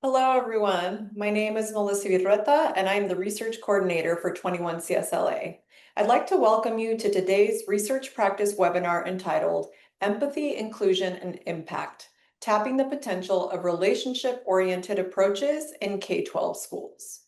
Hello, everyone. My name is Melissa Virreta, and I'm the Research Coordinator for 21 CSLA. I'd like to welcome you to today's research practice webinar entitled Empathy, Inclusion, and Impact, Tapping the Potential of Relationship-Oriented Approaches in K-12 Schools.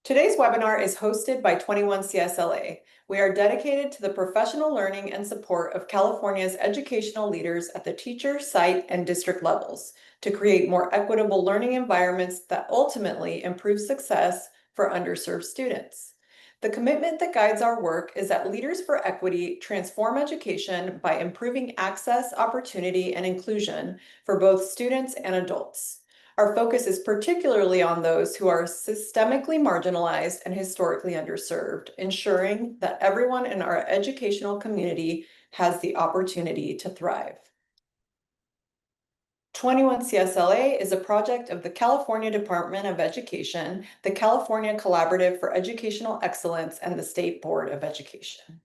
Today's webinar is hosted by 21 CSLA. We are dedicated to the professional learning and support of California's educational leaders at the teacher, site, and district levels to create more equitable learning environments that ultimately improve success for underserved students. The commitment that guides our work is that Leaders for Equity transform education by improving access, opportunity, and inclusion for both students and adults. Our focus is particularly on those who are systemically marginalized and historically underserved, ensuring that everyone in our educational community has the opportunity to thrive. 21 CSLA is a project of the California Department of Education, the California Collaborative for Educational Excellence, and the State Board of Education.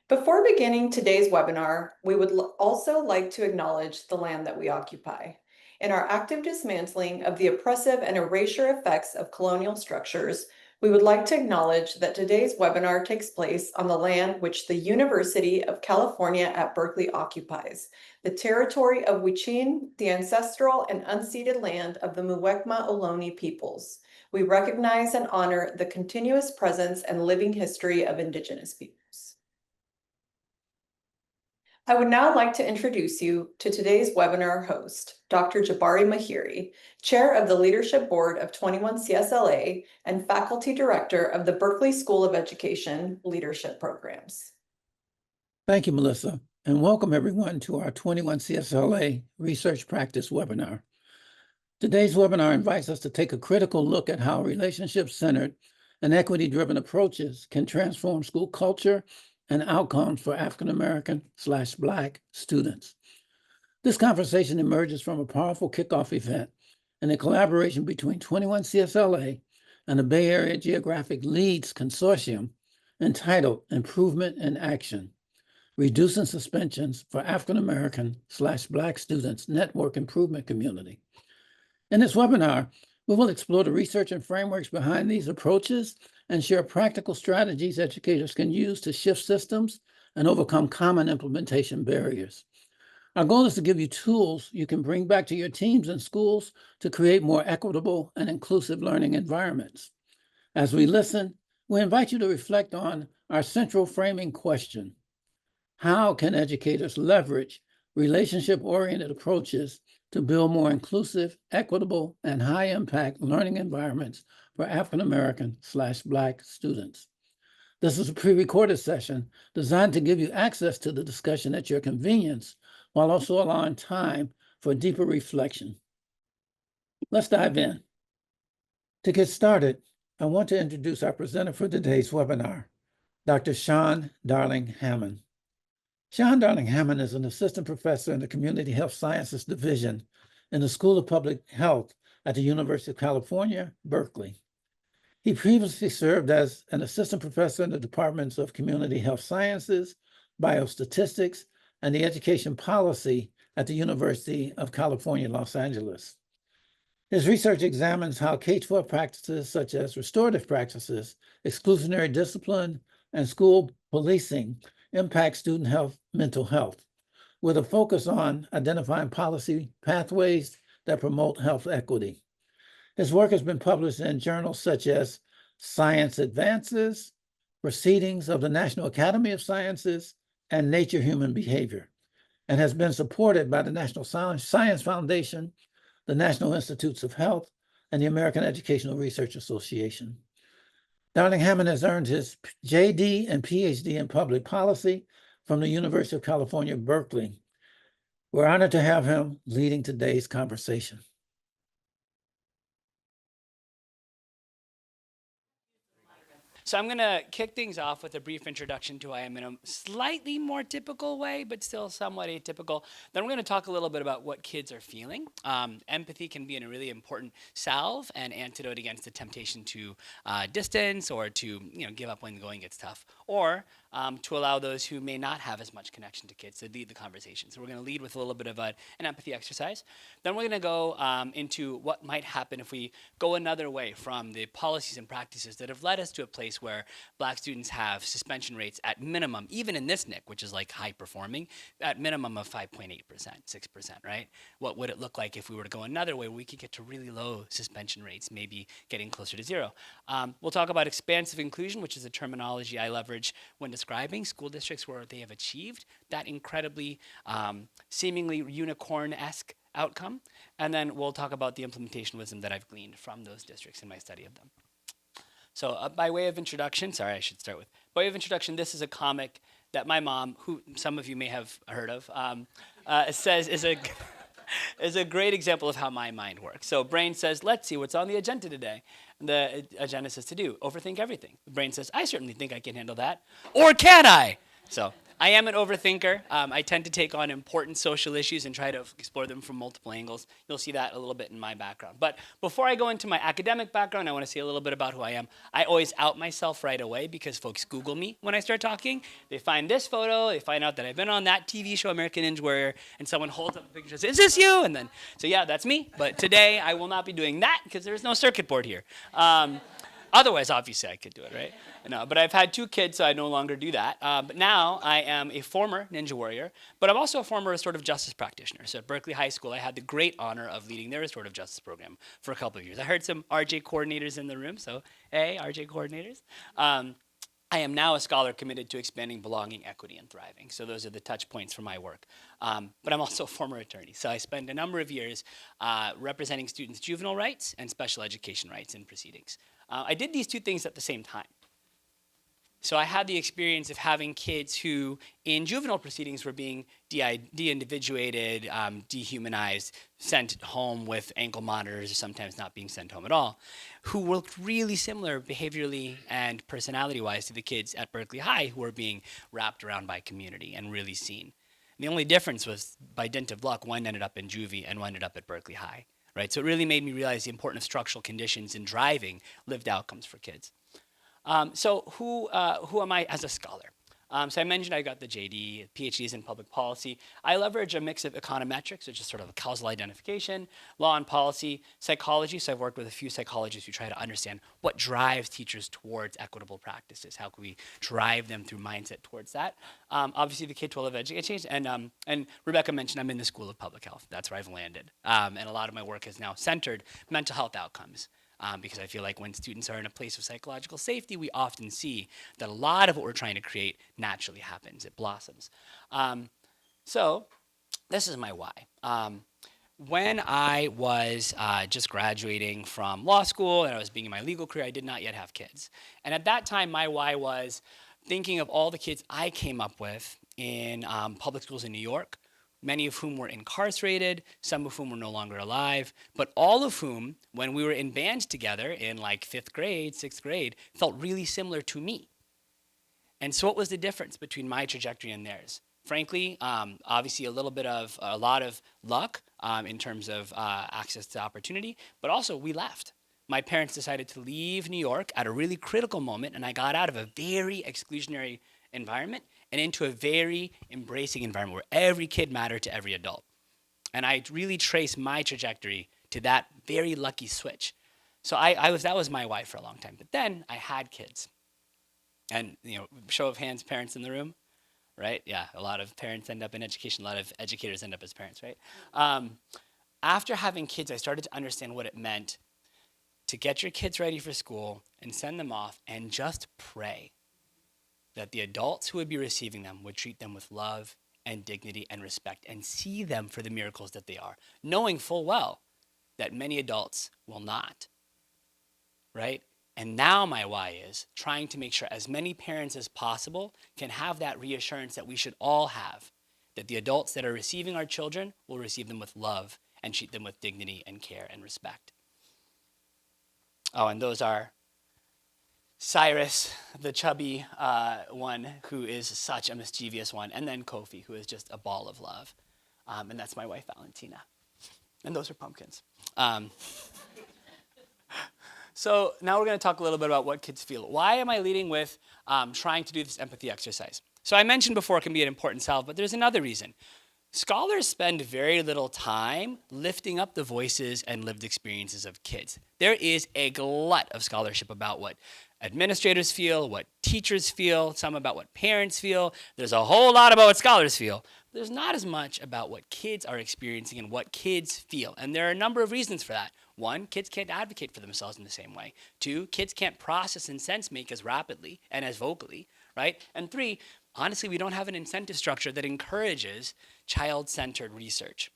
Before beginning today's webinar, we would also like to acknowledge the land that we occupy. In our active dismantling of the oppressive and erasure effects of colonial structures, we would like to acknowledge that today's webinar takes place on the land which the University of California at Berkeley occupies, the territory of Huichin, the ancestral and unceded land of the Muwekma Ohlone peoples. We recognize and honor the continuous presence and living history of Indigenous peoples. I would now like to introduce you to today's webinar host, Dr. Jabari Mahiri, Chair of the Leadership Board of 21 CSLA and Faculty Director of the Berkeley School of Education Leadership Programs. Thank you, Melissa, and welcome everyone to our 21 CSLA Research Practice webinar. Today's webinar invites us to take a critical look at how relationship-centered and equity-driven approaches can transform school culture and outcomes for African-American/Black students. This conversation emerges from a powerful kickoff event and a collaboration between 21 CSLA and the Bay Area Geographic Leads Consortium entitled Improvement in Action, Reducing Suspensions for African-American/Black Students Network Improvement Community. In this webinar, we will explore the research and frameworks behind these approaches and share practical strategies educators can use to shift systems and overcome common implementation barriers. Our goal is to give you tools you can bring back to your teams and schools to create more equitable and inclusive learning environments. As we listen, we invite you to reflect on our central framing question: how can educators leverage relationship-oriented approaches to build more inclusive, equitable, and high-impact learning environments for African-American/Black students? This is a pre-recorded session designed to give you access to the discussion at your convenience, while also allowing time for deeper reflection. Let's dive in. To get started, I want to introduce our presenter for today's webinar, Dr. Sean Darling-Hammond. Sean Darling-Hammond is an assistant professor in the Community Health Sciences Division in the School of Public Health at the University of California, Berkeley. He previously served as an assistant professor in the departments of Community Health Sciences, Biostatistics, and the Education Policy at the University of California, Los Angeles. His research examines how K-12 practices such as restorative practices, exclusionary discipline, and school policing impact student health, mental health, with a focus on identifying policy pathways that promote health equity. His work has been published in journals such as Science Advances, Proceedings of the National Academy of Sciences, and Nature Human Behavior, and has been supported by the National Science Foundation, the National Institutes of Health, and the American Educational Research Association. Darling-Hammond has earned his JD and PhD in public policy from the University of California, Berkeley. We're honored to have him leading today's conversation. So I'm going to kick things off with a brief introduction to who I am in a slightly more typical way, but still somewhat atypical. Then we're going to talk a little bit about what kids are feeling. Empathy can be a really important salve and antidote against the temptation to distance or to give up when the going gets tough. Or to allow those who may not have as much connection to kids to lead the conversation. So we're going to lead with a little bit of an empathy exercise. Then we're going to go into what might happen if we go another way from the policies and practices that have led us to a place where Black students have suspension rates at minimum, even in this NIC, which is like high performing, at minimum of 5.8%, 6%, right? What would it look like if we were to go another way where we could get to really low suspension rates, maybe getting closer to zero? We'll talk about expansive inclusion, which is a terminology I leverage when describing school districts where they have achieved that incredibly seemingly unicorn-esque outcome. And then we'll talk about the implementation wisdom that I've gleaned from those districts in my study of them. So by way of introduction, by way of introduction, this is a comic that my mom, who some of you may have heard of, says is a great example of how my mind works. So brain says, let's see what's on the agenda today. The agenda says to do, overthink everything. The brain says, I certainly think I can handle that. Or can I? So I am an overthinker. I tend to take on important social issues and try to explore them from multiple angles. You'll see that a little bit in my background. But before I go into my academic background, I want to say a little bit about who I am. I always out myself right away because folks Google me when I start talking. They find this photo, they find out that I've been on that TV show, American Ninja Warrior, and someone holds up a picture and says, is this you? And then, so yeah, that's me. But today I will not be doing that because there's no circuit board here. Otherwise, obviously, I could do it, right? No, but I've had 2 kids, so I no longer do that. But now I am a former Ninja Warrior, but I'm also a former restorative justice practitioner. So at Berkeley High School, I had the great honor of leading their restorative justice program for a couple of years. I heard some RJ coordinators in the room, so hey, RJ coordinators. I am now a scholar committed to expanding belonging, equity, and thriving. So those are the touch points for my work. But I'm also a former attorney. So I spent a number of years representing students' juvenile rights and special education rights in proceedings. I did these 2 things at the same time. So I had the experience of having kids who, in juvenile proceedings, were being de-individuated, dehumanized, sent home with ankle monitors, or sometimes not being sent home at all, who looked really similar behaviorally and personality-wise to the kids at Berkeley High who were being wrapped around by community and really seen. And the only difference was, by dint of luck, one ended up in juvie and one ended up at Berkeley High. Right? So it really made me realize the importance of structural conditions in driving lived outcomes for kids. So who am I as a scholar? So I mentioned I got the JD, PhDs in public policy. I leverage a mix of econometrics, which is sort of a causal identification, law and policy, psychology. So I've worked with a few psychologists who try to understand what drives teachers towards equitable practices. How can we drive them through mindset towards that? Obviously, the K-12 education, and Rebecca mentioned I'm in the School of Public Health. That's where I've landed. And a lot of my work is now centered mental health outcomes. Because I feel like when students are in a place of psychological safety, we often see that a lot of what we're trying to create naturally happens. It blossoms. So this is my why. When I was just graduating from law school and I was beginning my legal career, I did not yet have kids. And at that time, my why was thinking of all the kids I came up with in public schools in New York, many of whom were incarcerated, some of whom were no longer alive, but all of whom, when we were in band together in like 5th grade, 6th grade, felt really similar to me. And so what was the difference between my trajectory and theirs? Frankly, obviously a lot of luck in terms of access to opportunity, but also we left. My parents decided to leave New York at a really critical moment, and I got out of a very exclusionary environment and into a very embracing environment where every kid mattered to every adult. And I really trace my trajectory to that very lucky switch. So that was my why for a long time. But then I had kids. And, show of hands, parents in the room, right? Yeah, a lot of parents end up in education. A lot of educators end up as parents, right? After having kids, I started to understand what it meant to get your kids ready for school and send them off and just pray that the adults who would be receiving them would treat them with love and dignity and respect and see them for the miracles that they are, knowing full well that many adults will not, right? And now my why is trying to make sure as many parents as possible can have that reassurance that we should all have, that the adults that are receiving our children will receive them with love and treat them with dignity and care and respect. Oh, and those are Cyrus, the chubby one, who is such a mischievous one, and then Kofi, who is just a ball of love. And that's my wife, Valentina. And those are pumpkins. So now we're going to talk a little bit about what kids feel. Why am I leading with trying to do this empathy exercise? So I mentioned before it can be an important salve, but there's another reason. Scholars spend very little time lifting up the voices and lived experiences of kids. There is a glut of scholarship about what administrators feel, what teachers feel, some about what parents feel. There's a whole lot about what scholars feel. There's not as much about what kids are experiencing and what kids feel. And there are a number of reasons for that. One, kids can't advocate for themselves in the same way. Two, kids can't process and sense make as rapidly and as vocally, right? And three, honestly, we don't have an incentive structure that encourages child-centered research.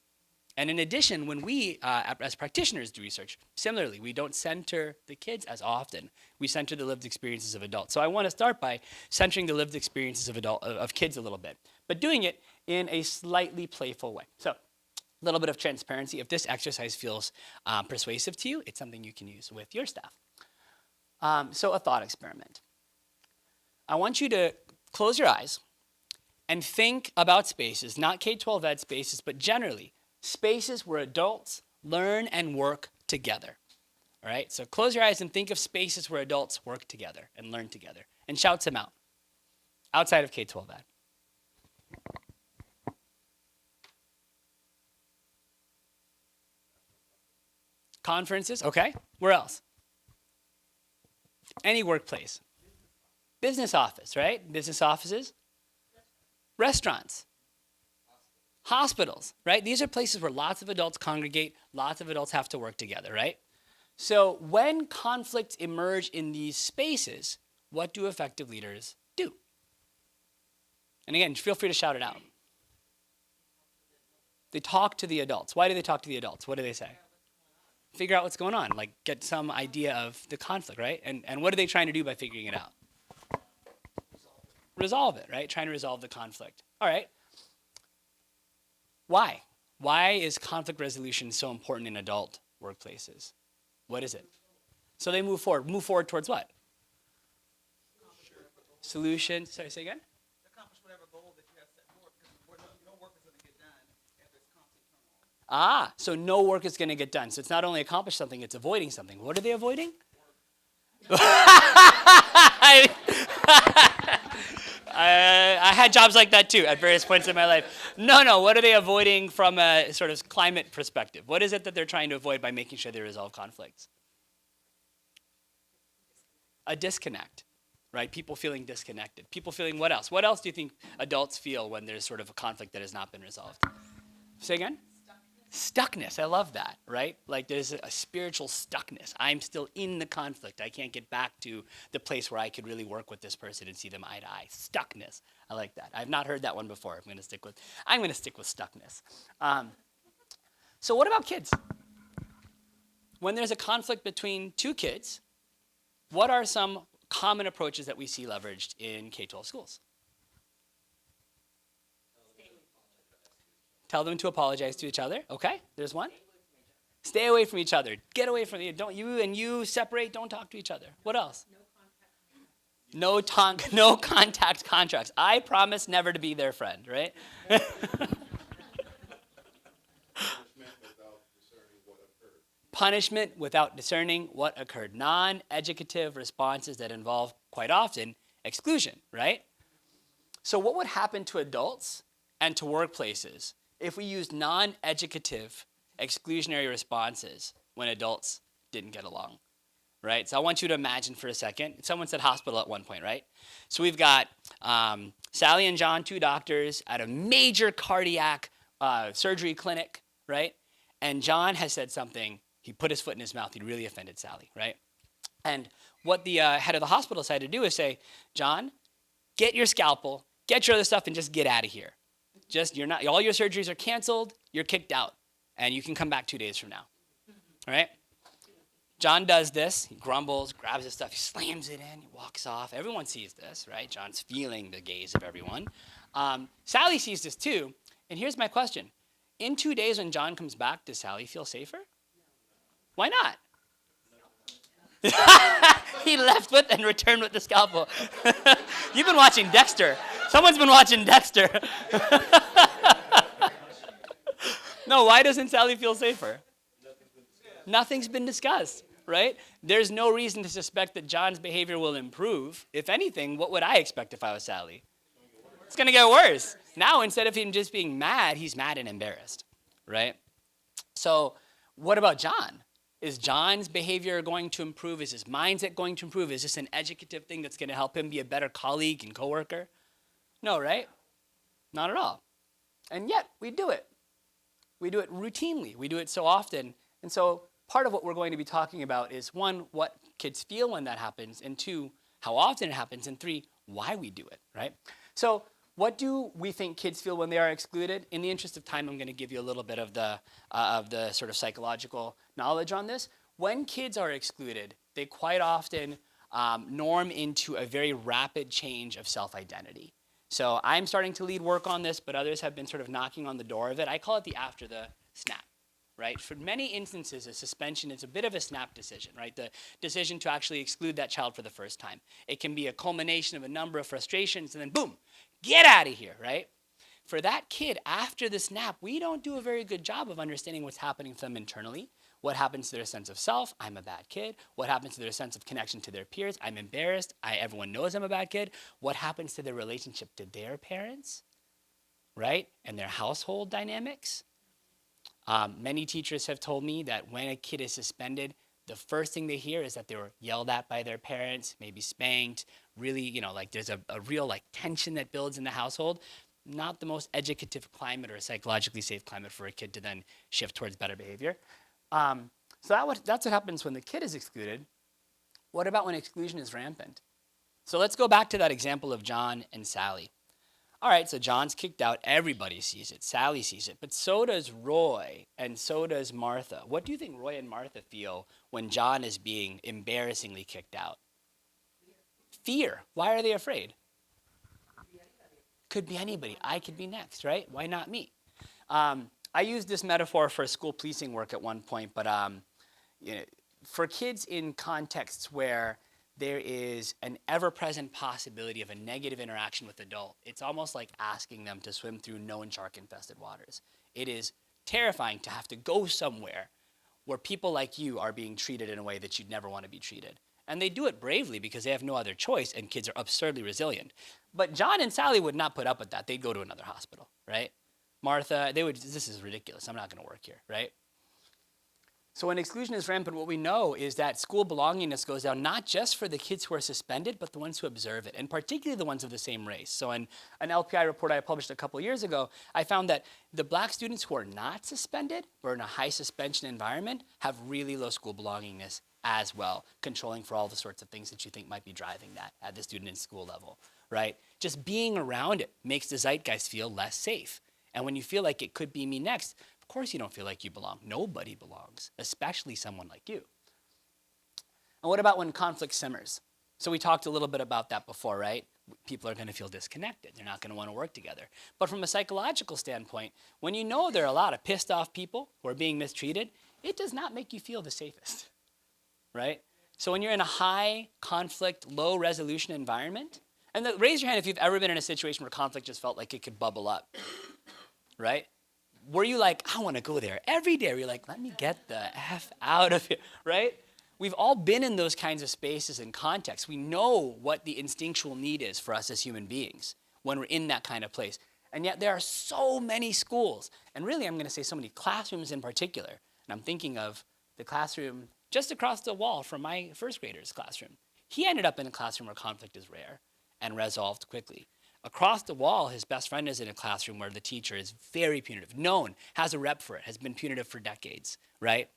And in addition, when we, as practitioners, do research, similarly, we don't center the kids as often. We center the lived experiences of adults. So I want to start by centering the lived experiences of kids a little bit, but doing it in a slightly playful way. So a little bit of transparency. If this exercise feels persuasive to you, it's something you can use with your staff. So a thought experiment. I want you to close your eyes and think about spaces, not K-12 ed spaces, but generally, spaces where adults learn and work together. All right, so close your eyes and think of spaces where adults work together and learn together, and shout some out, outside of K-12 ed. Conferences, okay. Where else? Any workplace. Business office, right? Business offices. Restaurants. Hospitals, right? These are places where lots of adults congregate, lots of adults have to work together, right? So when conflicts emerge in these spaces, what do effective leaders do? And again, feel free to shout it out. They talk to the adults. Why do they talk to the adults? What do they say? Figure out what's going on, like get some idea of the conflict, right? And what are they trying to do by figuring it out? Resolve it, right? Trying to resolve the conflict. All right. Why? Why is conflict resolution so important in adult workplaces? What is it? So they move forward. Move forward towards what? Solution. Sorry, say again? Accomplish whatever goal that you have set forth, because no work is going to get done if there's constant turmoil. So no work is going to get done. So it's not only accomplish something, it's avoiding something. What are they avoiding? I had jobs like that too at various points in my life. No, what are they avoiding from a sort of climate perspective? What is it that they're trying to avoid by making sure they resolve conflicts? A disconnect, right? People feeling disconnected. People feeling what else? What else do you think adults feel when there's sort of a conflict that has not been resolved? Say again? Stuckness. I love that, right? Like there's a spiritual stuckness. I'm still in the conflict. I can't get back to the place where I could really work with this person and see them eye to eye. Stuckness. I like that. I've not heard that one before. I'm going to stick with stuckness. So what about kids? When there's a conflict between two kids, what are some common approaches that we see leveraged in K-12 schools? Tell them to apologize to each other. Okay, there's one. Stay away from each other. Get away from you. Don't you separate. Don't talk to each other. What else? No contact contracts. I promise never to be their friend, right? Punishment without discerning what occurred. Non-educative responses that involve, quite often, exclusion, right? So what would happen to adults and to workplaces if we used non-educative exclusionary responses when adults didn't get along, right? So I want you to imagine for a second. Someone said hospital at one point, right? So we've got Sally and John, two doctors at a major cardiac surgery clinic, right? And John has said something. He put his foot in his mouth. He really offended Sally, right? And what the head of the hospital decided to do is say, John, get your scalpel, get your other stuff, and just get out of here. All your surgeries are canceled, you're kicked out, and you can come back 2 days from now, all right? John does this, he grumbles, grabs his stuff, he slams it in, he walks off. Everyone sees this, right? John's feeling the gaze of everyone. Sally sees this too, and here's my question. In 2 days when John comes back, does Sally feel safer? Why not? He left with and returned with the scalpel. You've been watching Dexter. Someone's been watching Dexter. No, why doesn't Sally feel safer? Nothing's been discussed. right? There's no reason to suspect that John's behavior will improve. If anything, what would I expect if I was Sally? It's going to get worse. Now, instead of him just being mad, he's mad and embarrassed, right? So what about John? Is John's behavior going to improve? Is his mindset going to improve? Is this an educative thing that's going to help him be a better colleague and coworker? No, right? Not at all. And yet, we do it. We do it routinely. We do it so often. And so part of what we're going to be talking about is, one, what kids feel when that happens, and two, how often it happens, and three, why we do it, right? So what do we think kids feel when they are excluded? In the interest of time, I'm going to give you a little bit of the sort of psychological knowledge on this. When kids are excluded, they quite often norm into a very rapid change of self-identity. So I'm starting to lead work on this, but others have been sort of knocking on the door of it. I call it the after the snap, right? For many instances, a suspension is a bit of a snap decision, right? The decision to actually exclude that child for the first time. It can be a culmination of a number of frustrations, and then boom, get out of here, right? For that kid, after the snap, we don't do a very good job of understanding what's happening to them internally. What happens to their sense of self? I'm a bad kid. What happens to their sense of connection to their peers? I'm embarrassed. Everyone knows I'm a bad kid. What happens to their relationship to their parents, right? And their household dynamics? Many teachers have told me that when a kid is suspended, the first thing they hear is that they were yelled at by their parents, maybe spanked, really, like there's a real tension that builds in the household. Not the most educative climate or psychologically safe climate for a kid to then shift towards better behavior. So that's what happens when the kid is excluded. What about when exclusion is rampant? So let's go back to that example of John and Sally. All right, so John's kicked out. Everybody sees it. Sally sees it. But so does Roy, and so does Martha. What do you think Roy and Martha feel when John is being embarrassingly kicked out? Fear. Why are they afraid? Could be anybody. I could be next, right? Why not me? I used this metaphor for school policing work at one point, but for kids in contexts where there is an ever-present possibility of a negative interaction with adult, it's almost like asking them to swim through known shark-infested waters. It is terrifying to have to go somewhere where people like you are being treated in a way that you'd never want to be treated. And they do it bravely because they have no other choice, and kids are absurdly resilient. But John and Sally would not put up with that. They'd go to another hospital, right? Martha, this is ridiculous. I'm not going to work here, right? So when exclusion is rampant, what we know is that school belongingness goes down not just for the kids who are suspended, but the ones who observe it, and particularly the ones of the same race. So in an LPI report I published a couple years ago, I found that the black students who are not suspended, or in a high suspension environment, have really low school belongingness as well, controlling for all the sorts of things that you think might be driving that at the student and school level, right? Just being around it makes the zeitgeist feel less safe. And when you feel like it could be me next, of course you don't feel like you belong. Nobody belongs, especially someone like you. And what about when conflict simmers? So we talked a little bit about that before, right? People are going to feel disconnected. They're not going to want to work together. But from a psychological standpoint, when you know there are a lot of pissed off people who are being mistreated, it does not make you feel the safest, right? So when you're in a high conflict, low resolution environment, and raise your hand if you've ever been in a situation where conflict just felt like it could bubble up, right? Were you like, I want to go there every day? Or you're like, let me get the F out of here, right? We've all been in those kinds of spaces and contexts. We know what the instinctual need is for us as human beings when we're in that kind of place. And yet there are so many schools, and really I'm going to say so many classrooms in particular. And I'm thinking of the classroom just across the wall from my first grader's classroom. He ended up in a classroom where conflict is rare and resolved quickly. Across the wall, his best friend is in a classroom where the teacher is very punitive, known, has a rep for it, has been punitive for decades, right?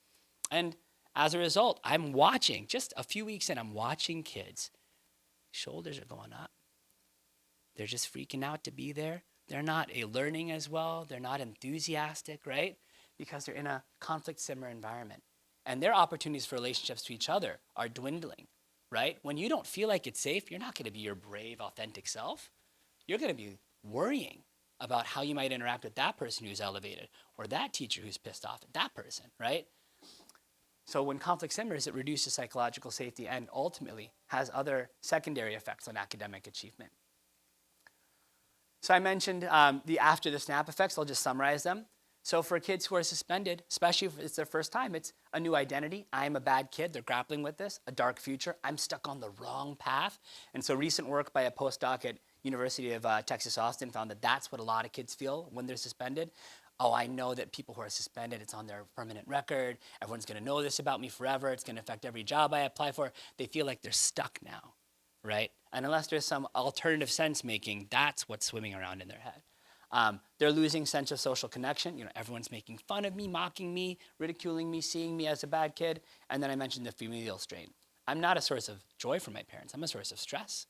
And as a result, I'm watching, just a few weeks in, I'm watching kids. Shoulders are going up. They're just freaking out to be there. They're not learning as well. They're not enthusiastic, right? Because they're in a conflict simmer environment. And their opportunities for relationships to each other are dwindling, right? When you don't feel like it's safe, you're not going to be your brave, authentic self. You're going to be worrying about how you might interact with that person who's elevated, or that teacher who's pissed off at that person, right? So when conflict simmers, it reduces psychological safety and ultimately has other secondary effects on academic achievement. So I mentioned the after the snap effects. I'll just summarize them. So for kids who are suspended, especially if it's their first time, it's a new identity. I'm a bad kid. They're grappling with this, a dark future. I'm stuck on the wrong path. And so recent work by a postdoc at University of Texas Austin found that that's what a lot of kids feel when they're suspended. Oh, I know that people who are suspended, it's on their permanent record. Everyone's going to know this about me forever. It's going to affect every job I apply for. They feel like they're stuck now, right? And unless there's some alternative sense making, that's what's swimming around in their head. They're losing sense of social connection. You know, everyone's making fun of me, mocking me, ridiculing me, seeing me as a bad kid. And then I mentioned the familial strain. I'm not a source of joy for my parents. I'm a source of stress,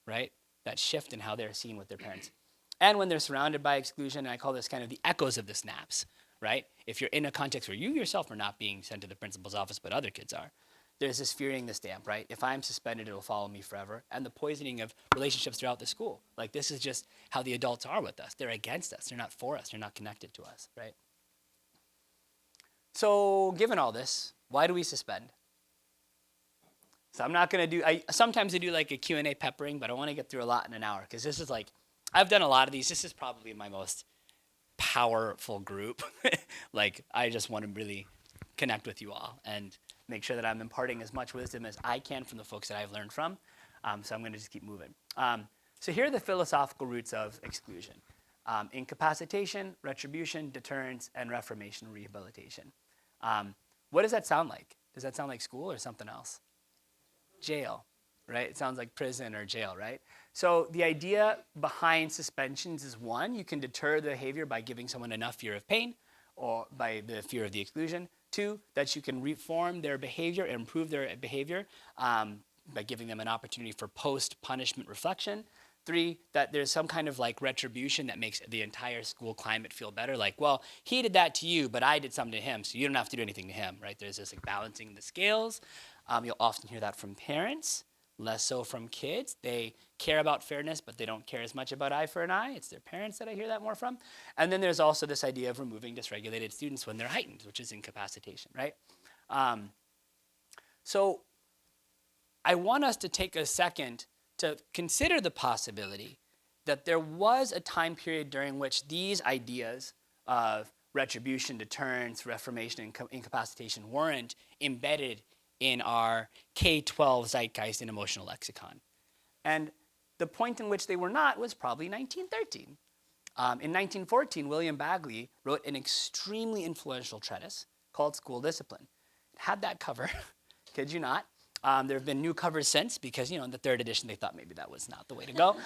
right? That shift in how they're seen with their parents. And when they're surrounded by exclusion, and I call this kind of the echoes of the snaps, right? If you're in a context where you yourself are not being sent to the principal's office, but other kids are, there's this fearing the stamp, right? If I'm suspended, it'll follow me forever. And the poisoning of relationships throughout the school. Like, this is just how the adults are with us. They're against us. They're not for us. They're not connected to us, right? So given all this, why do we suspend? So I'm not going to do, sometimes I do like a Q&A peppering, but I want to get through a lot in an hour because this is like, I've done a lot of these. This is probably my most powerful group. Like, I just want to really connect with you all and make sure that I'm imparting as much wisdom as I can from the folks that I've learned from. So I'm going to just keep moving. So here are the philosophical roots of exclusion. Incapacitation, retribution, deterrence, and reformation, rehabilitation. What does that sound like? Does that sound like school or something else? Jail, right? It sounds like prison or jail, right? So the idea behind suspensions is, one, you can deter the behavior by giving someone enough fear of pain or by the fear of the exclusion. Two, that you can reform their behavior and improve their behavior by giving them an opportunity for post-punishment reflection. Three, that there's some kind of like retribution that makes the entire school climate feel better. Like, well, he did that to you, but I did something to him, so you don't have to do anything to him, right? There's this like balancing the scales. You'll often hear that from parents, less so from kids. They care about fairness, but they don't care as much about eye for an eye. It's their parents that I hear that more from. And then there's also this idea of removing dysregulated students when they're heightened, which is incapacitation, right? So I want us to take a second to consider the possibility that there was a time period during which these ideas of retribution, deterrence, reformation, and incapacitation weren't embedded in our K-12 zeitgeist and emotional lexicon. And the point in which they were not was probably 1913. In 1914, William Bagley wrote an extremely influential treatise called School Discipline. It had that cover, kid you not. There have been new covers since because, you know, in the third edition, they thought maybe that was not the way to go.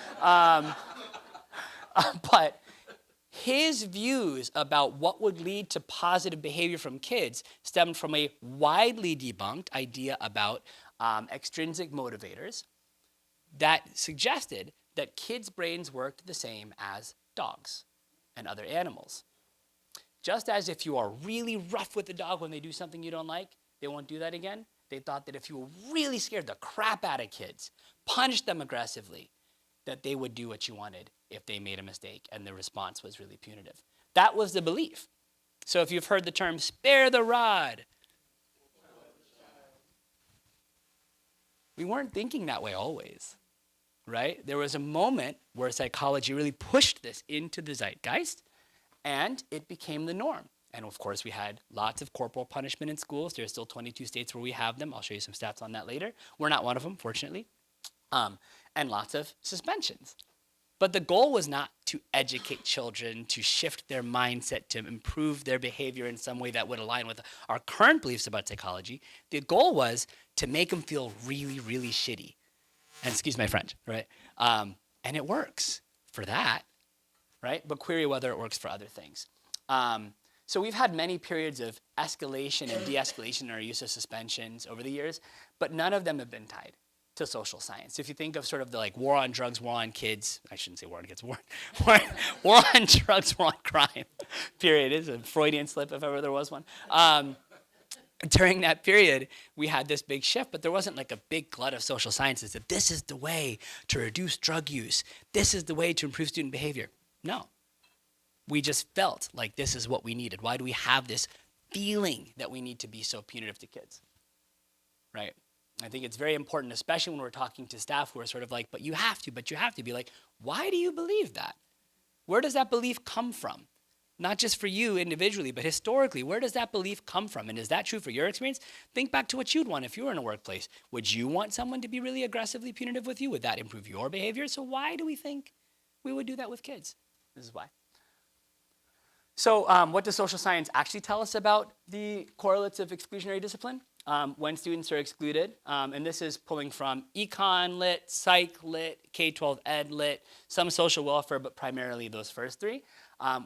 But his views about what would lead to positive behavior from kids stemmed from a widely debunked idea about extrinsic motivators that suggested that kids' brains worked the same as dogs and other animals. Just as if you are really rough with the dog when they do something you don't like, they won't do that again. They thought that if you were really scared the crap out of kids, punished them aggressively, that they would do what you wanted if they made a mistake and the response was really punitive. That was the belief. So if you've heard the term spare the rod, we weren't thinking that way always, right? There was a moment where psychology really pushed this into the zeitgeist and it became the norm. And of course, we had lots of corporal punishment in schools. There's still 22 states where we have them. I'll show you some stats on that later. We're not one of them, fortunately. And lots of suspensions. But the goal was not to educate children, to shift their mindset, to improve their behavior in some way that would align with our current beliefs about psychology. The goal was to make them feel really, really shitty. And excuse my French, right? And it works for that, right? But query whether it works for other things. So we've had many periods of escalation and de-escalation in our use of suspensions over the years, but none of them have been tied to social science. If you think of sort of the like war on drugs, war on kids, I shouldn't say war on kids, war on drugs, war on crime period. It's a Freudian slip if ever there was one. During that period, we had this big shift, but there wasn't like a big glut of social sciences that this is the way to reduce drug use. This is the way to improve student behavior. No. We just felt like this is what we needed. Why do we have this feeling that we need to be so punitive to kids, right? I think it's very important, especially when we're talking to staff who are sort of like, but you have to be like, why do you believe that? Where does that belief come from? not just for you individually, but historically, where does that belief come from? And is that true for your experience? Think back to what you'd want if you were in a workplace. Would you want someone to be really aggressively punitive with you? Would that improve your behavior? So why do we think we would do that with kids? This is why. So what does social science actually tell us about the correlates of exclusionary discipline when students are excluded? And this is pulling from econ lit, psych lit, K-12 ed lit, some social welfare, but primarily those first three.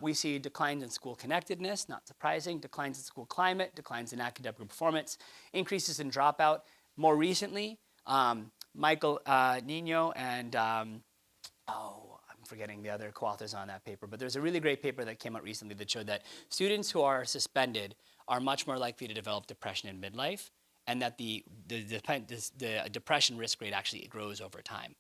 We see declines in school connectedness, not surprising, declines in school climate, declines in academic performance, increases in dropout. More recently, Michael Nino and I'm forgetting the other co-authors on that paper, but there's a really great paper that came out recently that showed that students who are suspended are much more likely to develop depression in midlife, and that the depression risk rate actually grows over time.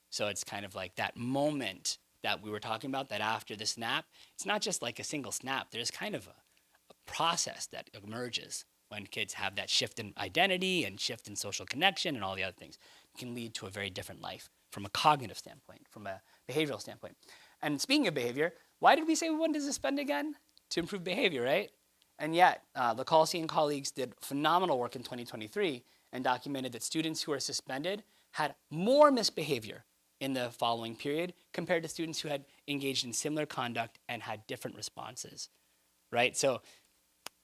So it's kind of like that moment that we were talking about, that after the snap, it's not just like a single snap. There's kind of a process that emerges when kids have that shift in identity and shift in social connection and all the other things. It can lead to a very different life from a cognitive standpoint, from a behavioral standpoint. And speaking of behavior, why did we say we wanted to suspend again? To improve behavior, right? And yet, Lacalci and colleagues did phenomenal work in 2023 and documented that students who were suspended had more misbehavior in the following period compared to students who had engaged in similar conduct and had different responses, right? So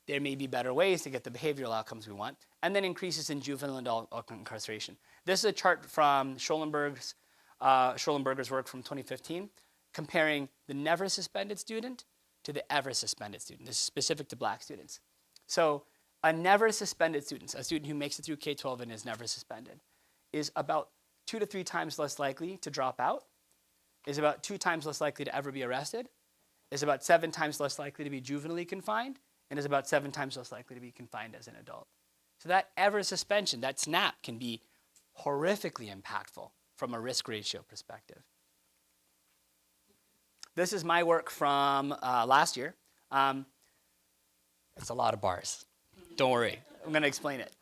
there may be better ways to get the behavioral outcomes we want. And then increases in juvenile and adult incarceration. This is a chart from Schollenberger's work from 2015, comparing the never suspended student to the ever suspended student. This is specific to black students. So a never suspended student, a student who makes it through K-12 and is never suspended, is about 2 to 3 times less likely to drop out, is about 2 times less likely to ever be arrested, is about 7 times less likely to be juvenilely confined, and is about 7 times less likely to be confined as an adult. So that ever suspension, that snap, can be horrifically impactful from a risk ratio perspective. This is my work from last year. It's a lot of bars. Don't worry, I'm going to explain it.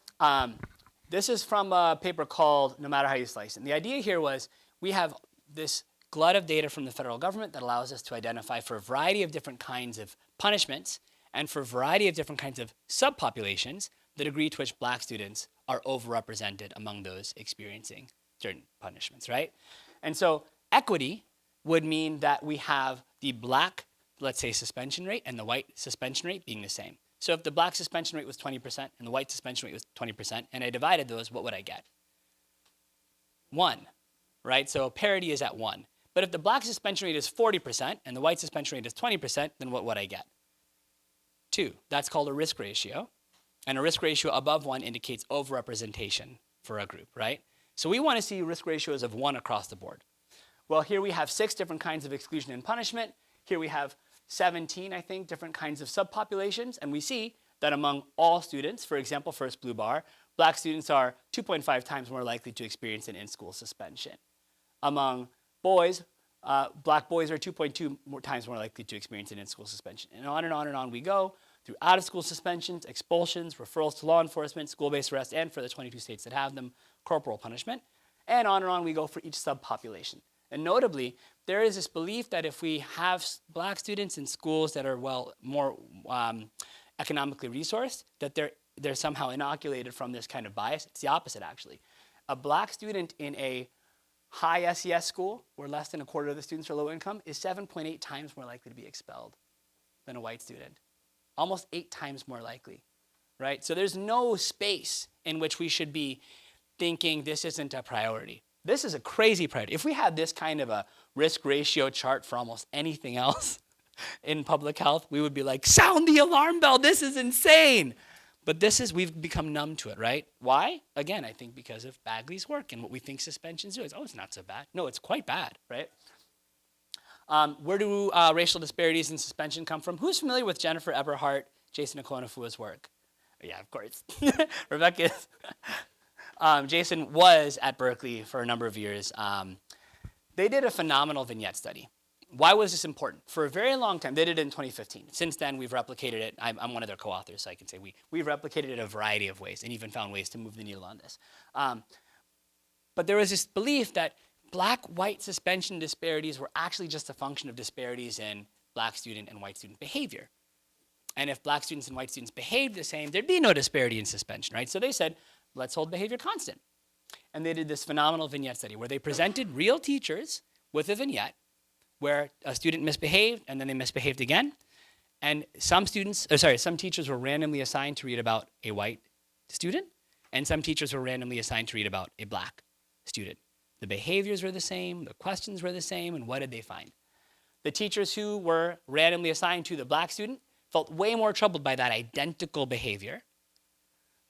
This is from a paper called No Matter How You Slice It. And the idea here was we have this glut of data from the federal government that allows us to identify for a variety of different kinds of punishments and for a variety of different kinds of subpopulations the degree to which black students are overrepresented among those experiencing certain punishments, right? And so equity would mean that we have the black, let's say, suspension rate and the white suspension rate being the same. So if the black suspension rate was 20% and the white suspension rate was 20%, and I divided those, what would I get? 1, right? So parity is at 1. But if the black suspension rate is 40% and the white suspension rate is 20%, then what would I get? 2. That's called a risk ratio. And a risk ratio above 1 indicates overrepresentation for a group, right? So we want to see risk ratios of 1 across the board. Well, here we have 6 different kinds of exclusion and punishment. Here we have 17, I think, different kinds of subpopulations. And we see that among all students, for example, first blue bar, black students are 2.5 times more likely to experience an in-school suspension. Among boys, black boys are 2.2 times more likely to experience an in-school suspension. And on and on and on we go through out-of-school suspensions, expulsions, referrals to law enforcement, school-based arrest, and for the 22 states that have them, corporal punishment. And on we go for each subpopulation. And notably, there is this belief that if we have black students in schools that are more economically resourced, that they're somehow inoculated from this kind of bias. It's the opposite, actually. A black student in a high SES school, where less than a quarter of the students are low income, is 7.8 times more likely to be expelled than a white student. Almost 8 times more likely, right? So there's no space in which we should be thinking this isn't a priority. This is a crazy priority. If we had this kind of a risk ratio chart for almost anything else in public health, we would be like, sound the alarm bell, this is insane. But we've become numb to it, right? Why? Again, I think because of Bagley's work and what we think suspensions do. It's not so bad. No, it's quite bad, right? Where do racial disparities in suspension come from? Who's familiar with Jennifer Eberhardt, Jason Okonofua's work? Yeah, of course. Rebecca is. Jason was at Berkeley for a number of years. They did a phenomenal vignette study. Why was this important? For a very long time, they did it in 2015. Since then, we've replicated it. I'm one of their co-authors, so I can say we've replicated it a variety of ways and even found ways to move the needle on this. But there was this belief that black-white suspension disparities were actually just a function of disparities in black student and white student behavior. And if black students and white students behaved the same, there'd be no disparity in suspension, right? So they said, let's hold behavior constant. And they did this phenomenal vignette study where they presented real teachers with a vignette where a student misbehaved and then they misbehaved again. And some teachers were randomly assigned to read about a white student, and some teachers were randomly assigned to read about a black student. The behaviors were the same, the questions were the same, and what did they find? The teachers who were randomly assigned to the black student felt way more troubled by that identical behavior.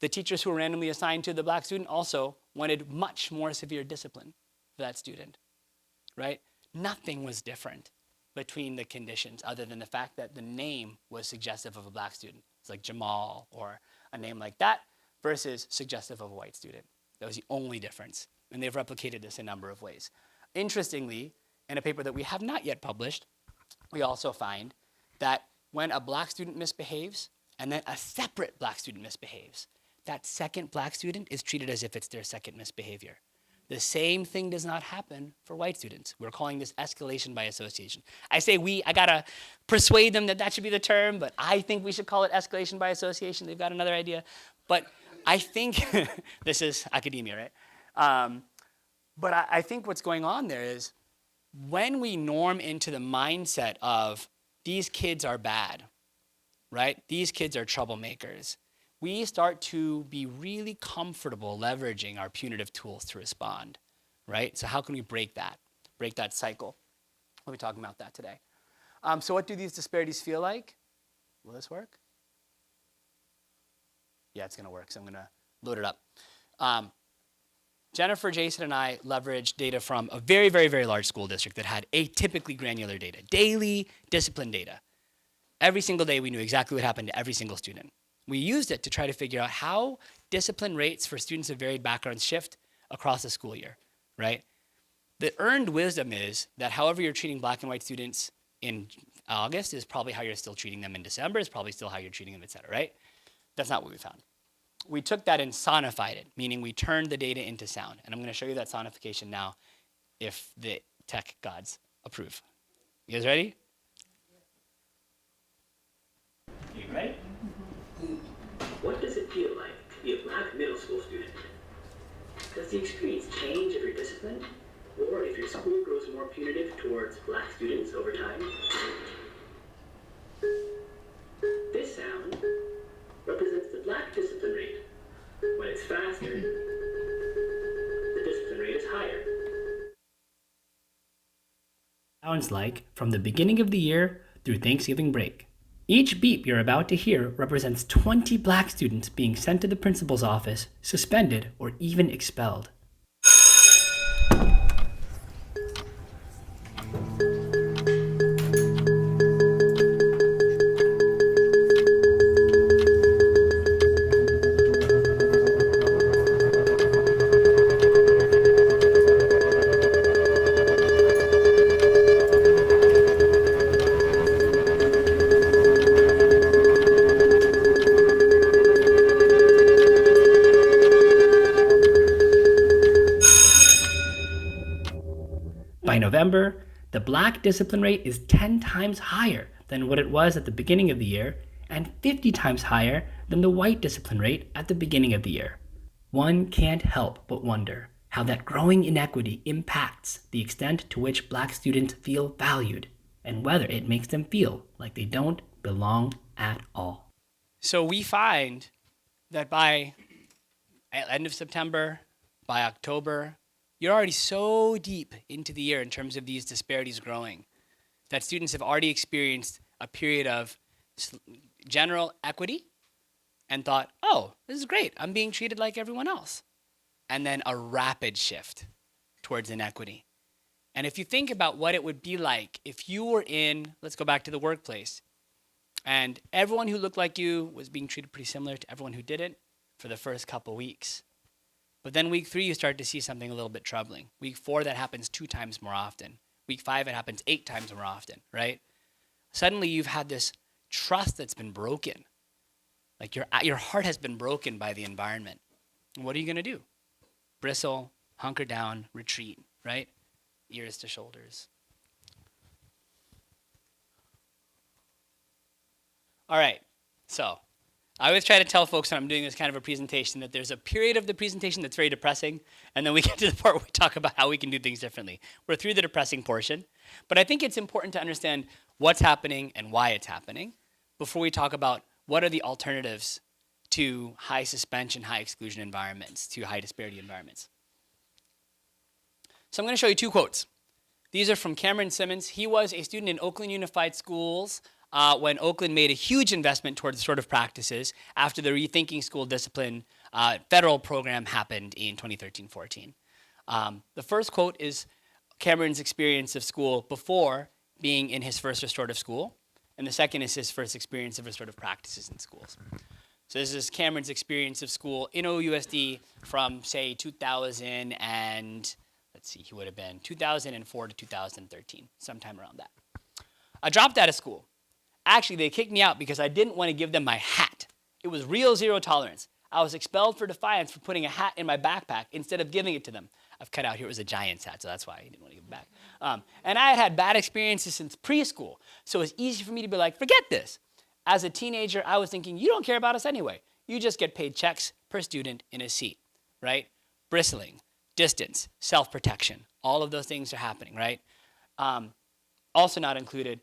The teachers who were randomly assigned to the black student also wanted much more severe discipline for that student, right? Nothing was different between the conditions other than the fact that the name was suggestive of a black student. It's like Jamal or a name like that versus suggestive of a white student. That was the only difference. And they've replicated this a number of ways. Interestingly, in a paper that we have not yet published, we also find that when a black student misbehaves and then a separate black student misbehaves, that second black student is treated as if it's their second misbehavior. The same thing does not happen for white students. We're calling this escalation by association. I say we, I gotta persuade them that that should be the term, but I think we should call it escalation by association. They've got another idea. But I think, this is academia, right? But I think what's going on there is when we norm into the mindset of these kids are bad, right? These kids are troublemakers. We start to be really comfortable leveraging our punitive tools to respond, right? So how can we break that cycle? We'll be talking about that today. So what do these disparities feel like? Will this work? Yeah, it's gonna work, so I'm gonna load it up. Jennifer, Jason, and I leveraged data from a very, very, very large school district that had atypically granular data, daily discipline data. Every single day we knew exactly what happened to every single student. We used it to try to figure out how discipline rates for students of varied backgrounds shift across the school year, right? The earned wisdom is that however you're treating black and white students in August is probably how you're still treating them in December, is probably still how you're treating them, et cetera, right? That's not what we found. We took that and sonified it, meaning we turned the data into sound. And I'm gonna show you that sonification now if the tech gods approve. You guys ready? You ready? What does it feel like to be a black middle school student? Does the experience change if you're disciplined? Or if your school grows more punitive towards black students over time? This sound represents the black discipline rate. When it's faster, the discipline rate is higher. Sounds like from the beginning of the year through Thanksgiving break. Each beep you're about to hear represents 20 black students being sent to the principal's office, suspended, or even expelled. By November, the black discipline rate is 10 times higher than what it was at the beginning of the year and 50 times higher than the white discipline rate at the beginning of the year. One can't help but wonder how that growing inequity impacts the extent to which black students feel valued and whether it makes them feel like they don't belong at all. So we find that by end of September, by October, you're already so deep into the year in terms of these disparities growing that students have already experienced a period of general equity and thought, oh, this is great. I'm being treated like everyone else. And then a rapid shift towards inequity. And if you think about what it would be like if you were in, let's go back to the workplace, and everyone who looked like you was being treated pretty similar to everyone who didn't for the first couple weeks. But then week 3, you start to see something a little bit troubling. Week 4, that happens 2 times more often. Week 5, it happens 8 times more often, right? Suddenly you've had this trust that's been broken. Like your heart has been broken by the environment. And what are you gonna do? Bristle, hunker down, retreat, right? Ears to shoulders. All right, so I always try to tell folks when I'm doing this kind of a presentation that there's a period of the presentation that's very depressing, and then we get to the part where we talk about how we can do things differently. We're through the depressing portion, but I think it's important to understand what's happening and why it's happening before we talk about what are the alternatives to high suspension, high exclusion environments, to high disparity environments. So I'm going to show you 2 quotes. These are from Cameron Simmons. He was a student in Oakland Unified Schools when Oakland made a huge investment towards restorative practices after the Rethinking School Discipline federal program happened in 2013-14. The first quote is Cameron's experience of school before being in his first restorative school, and the second is his first experience of restorative practices in schools. So this is Cameron's experience of school in OUSD from, say, 2000 and, let's see, he would have been 2004 to 2013, sometime around that. I dropped out of school. Actually, they kicked me out because I didn't want to give them my hat. It was real zero tolerance. I was expelled for defiance for putting a hat in my backpack instead of giving it to them. I've cut out here, it was a Giants hat, so that's why I didn't want to give it back. And I had had bad experiences since preschool, so it was easy for me to be like, forget this. As a teenager, I was thinking, you don't care about us anyway. You just get paid checks per student in a seat, right? Bristling, distance, self-protection, all of those things are happening, right? Also not included,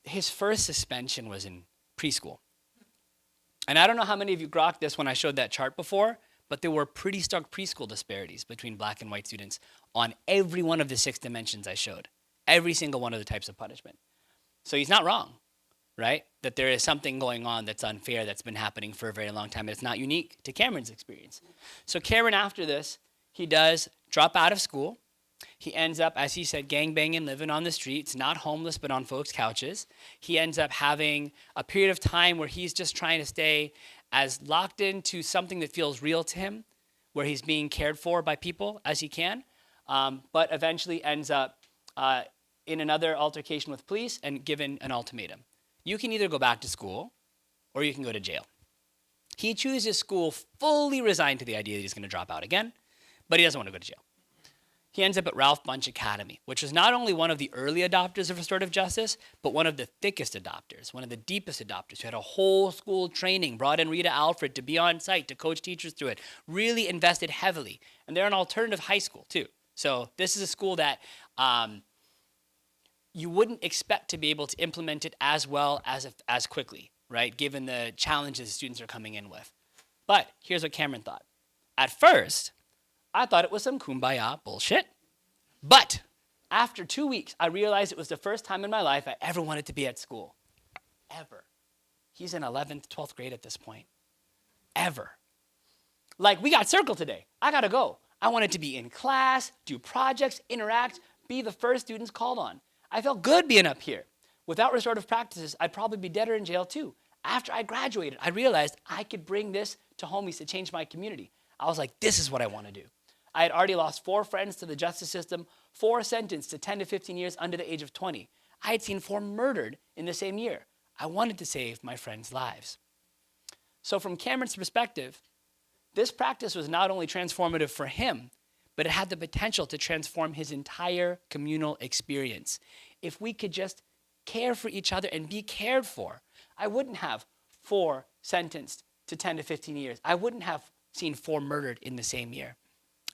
his first suspension was in preschool. And I don't know how many of you grokked this when I showed that chart before, but there were pretty stark preschool disparities between black and white students on every one of the 6 dimensions I showed, every single one of the types of punishment. So he's not wrong, right? That there is something going on that's unfair that's been happening for a very long time. And it's not unique to Cameron's experience. So Cameron, after this, he does drop out of school. He ends up, as he said, gangbanging, living on the streets, not homeless, but on folks' couches. He ends up having a period of time where he's just trying to stay as locked into something that feels real to him, where he's being cared for by people as he can, but eventually ends up in another altercation with police and given an ultimatum. You can either go back to school or you can go to jail. He chooses school fully resigned to the idea that he's going to drop out again, but he doesn't want to go to jail. He ends up at Ralph Bunche Academy, which was not only one of the early adopters of restorative justice, but one of the thickest adopters, one of the deepest adopters, who had a whole school training, brought in Rita Alfred to be on site, to coach teachers through it, really invested heavily. And they're an alternative high school, too. So this is a school that you wouldn't expect to be able to implement it as well as quickly, right, given the challenges students are coming in with. But here's what Cameron thought. At first, I thought it was some kumbaya bullshit. But after 2 weeks, I realized it was the first time in my life I ever wanted to be at school. Ever. He's in 11th, 12th grade at this point. Ever. Like, we got circle today. I gotta go. I wanted to be in class, do projects, interact, be the first students called on. I felt good being up here. Without restorative practices, I'd probably be dead or in jail too. After I graduated, I realized I could bring this to homies to change my community. I was like, this is what I want to do. I had already lost 4 friends to the justice system, 4 sentenced to 10 to 15 years under the age of 20. I had seen 4 murdered in the same year. I wanted to save my friends' lives. So from Cameron's perspective, this practice was not only transformative for him, but it had the potential to transform his entire communal experience. If we could just care for each other and be cared for, I wouldn't have 4 sentenced to 10 to 15 years. I wouldn't have seen 4 murdered in the same year.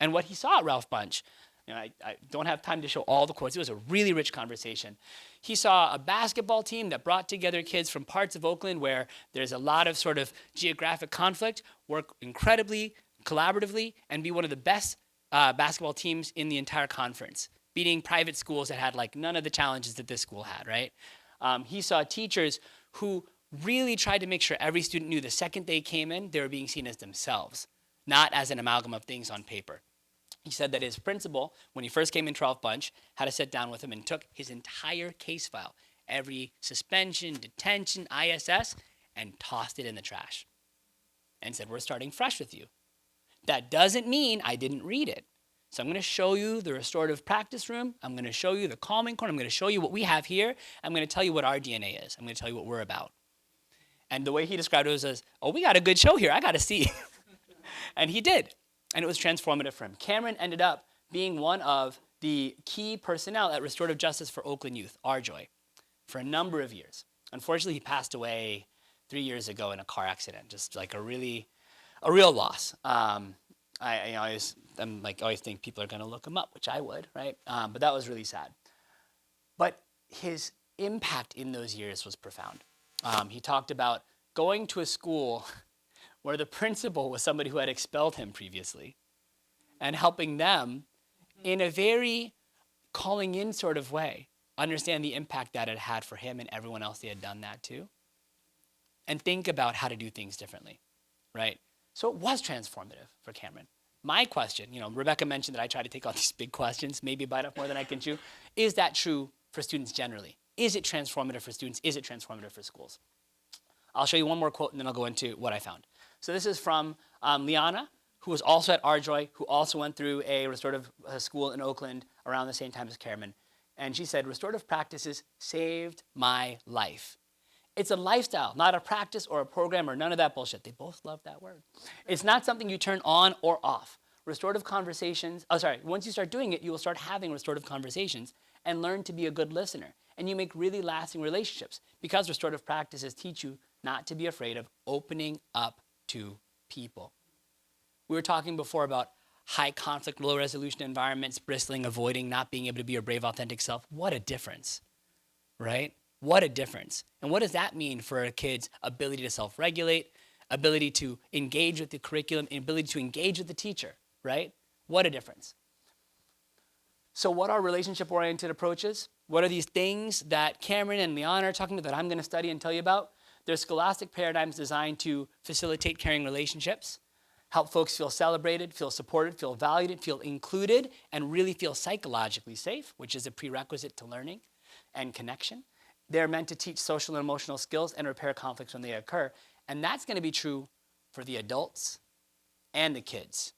And what he saw at Ralph Bunche, I don't have time to show all the quotes. It was a really rich conversation. He saw a basketball team that brought together kids from parts of Oakland where there's a lot of sort of geographic conflict, work incredibly collaboratively, and be one of the best basketball teams in the entire conference, beating private schools that had like none of the challenges that this school had, right? He saw teachers who really tried to make sure every student knew the second they came in, they were being seen as themselves, not as an amalgam of things on paper. He said that his principal, when he first came in Ralph Bunche, had to sit down with him and took his entire case file, every suspension, detention, ISS, and tossed it in the trash and said, we're starting fresh with you. That doesn't mean I didn't read it. So I'm going to show you the restorative practice room. I'm going to show you the calming corner. I'm going to show you what we have here. I'm going to tell you what our DNA is. I'm going to tell you what we're about. And the way he described it was as, oh, we got a good show here. I got to see. And he did. And it was transformative for him. Cameron ended up being one of the key personnel at Restorative Justice for Oakland Youth, our joy, for a number of years. Unfortunately, he passed away 3 years ago in a car accident, just like a real loss. I'm like always think people are going to look him up, which I would, right? But that was really sad. But his impact in those years was profound. He talked about going to a school where the principal was somebody who had expelled him previously and helping them in a very calling in sort of way understand the impact that it had for him and everyone else they had done that to, and think about how to do things differently, right? So it was transformative for Cameron. My question, Rebecca mentioned that I try to take all these big questions, maybe bite off more than I can chew. Is that true for students generally? Is it transformative for students? Is it transformative for schools? I'll show you one more quote and then I'll go into what I found. So this is from Liana, who was also at Arjoy, who also went through a restorative school in Oakland around the same time as Cameron. And she said, restorative practices saved my life. It's a lifestyle, not a practice or a program or none of that bullshit. They both love that word. It's not something you turn on or off. Restorative conversations, once you start doing it, you will start having restorative conversations and learn to be a good listener. And you make really lasting relationships because restorative practices teach you not to be afraid of opening up to people. We were talking before about high conflict, low resolution environments, bristling, avoiding, not being able to be your brave, authentic self. What a difference, right? What a difference. And what does that mean for a kid's ability to self-regulate, ability to engage with the curriculum, and ability to engage with the teacher, right? What a difference. So what are relationship-oriented approaches? What are these things that Cameron and Liana are talking about that I'm going to study and tell you about? They're scholastic paradigms designed to facilitate caring relationships, help folks feel celebrated, feel supported, feel valued, feel included, and really feel psychologically safe, which is a prerequisite to learning and connection. They're meant to teach social and emotional skills and repair conflicts when they occur. And that's going to be true for the adults and the kids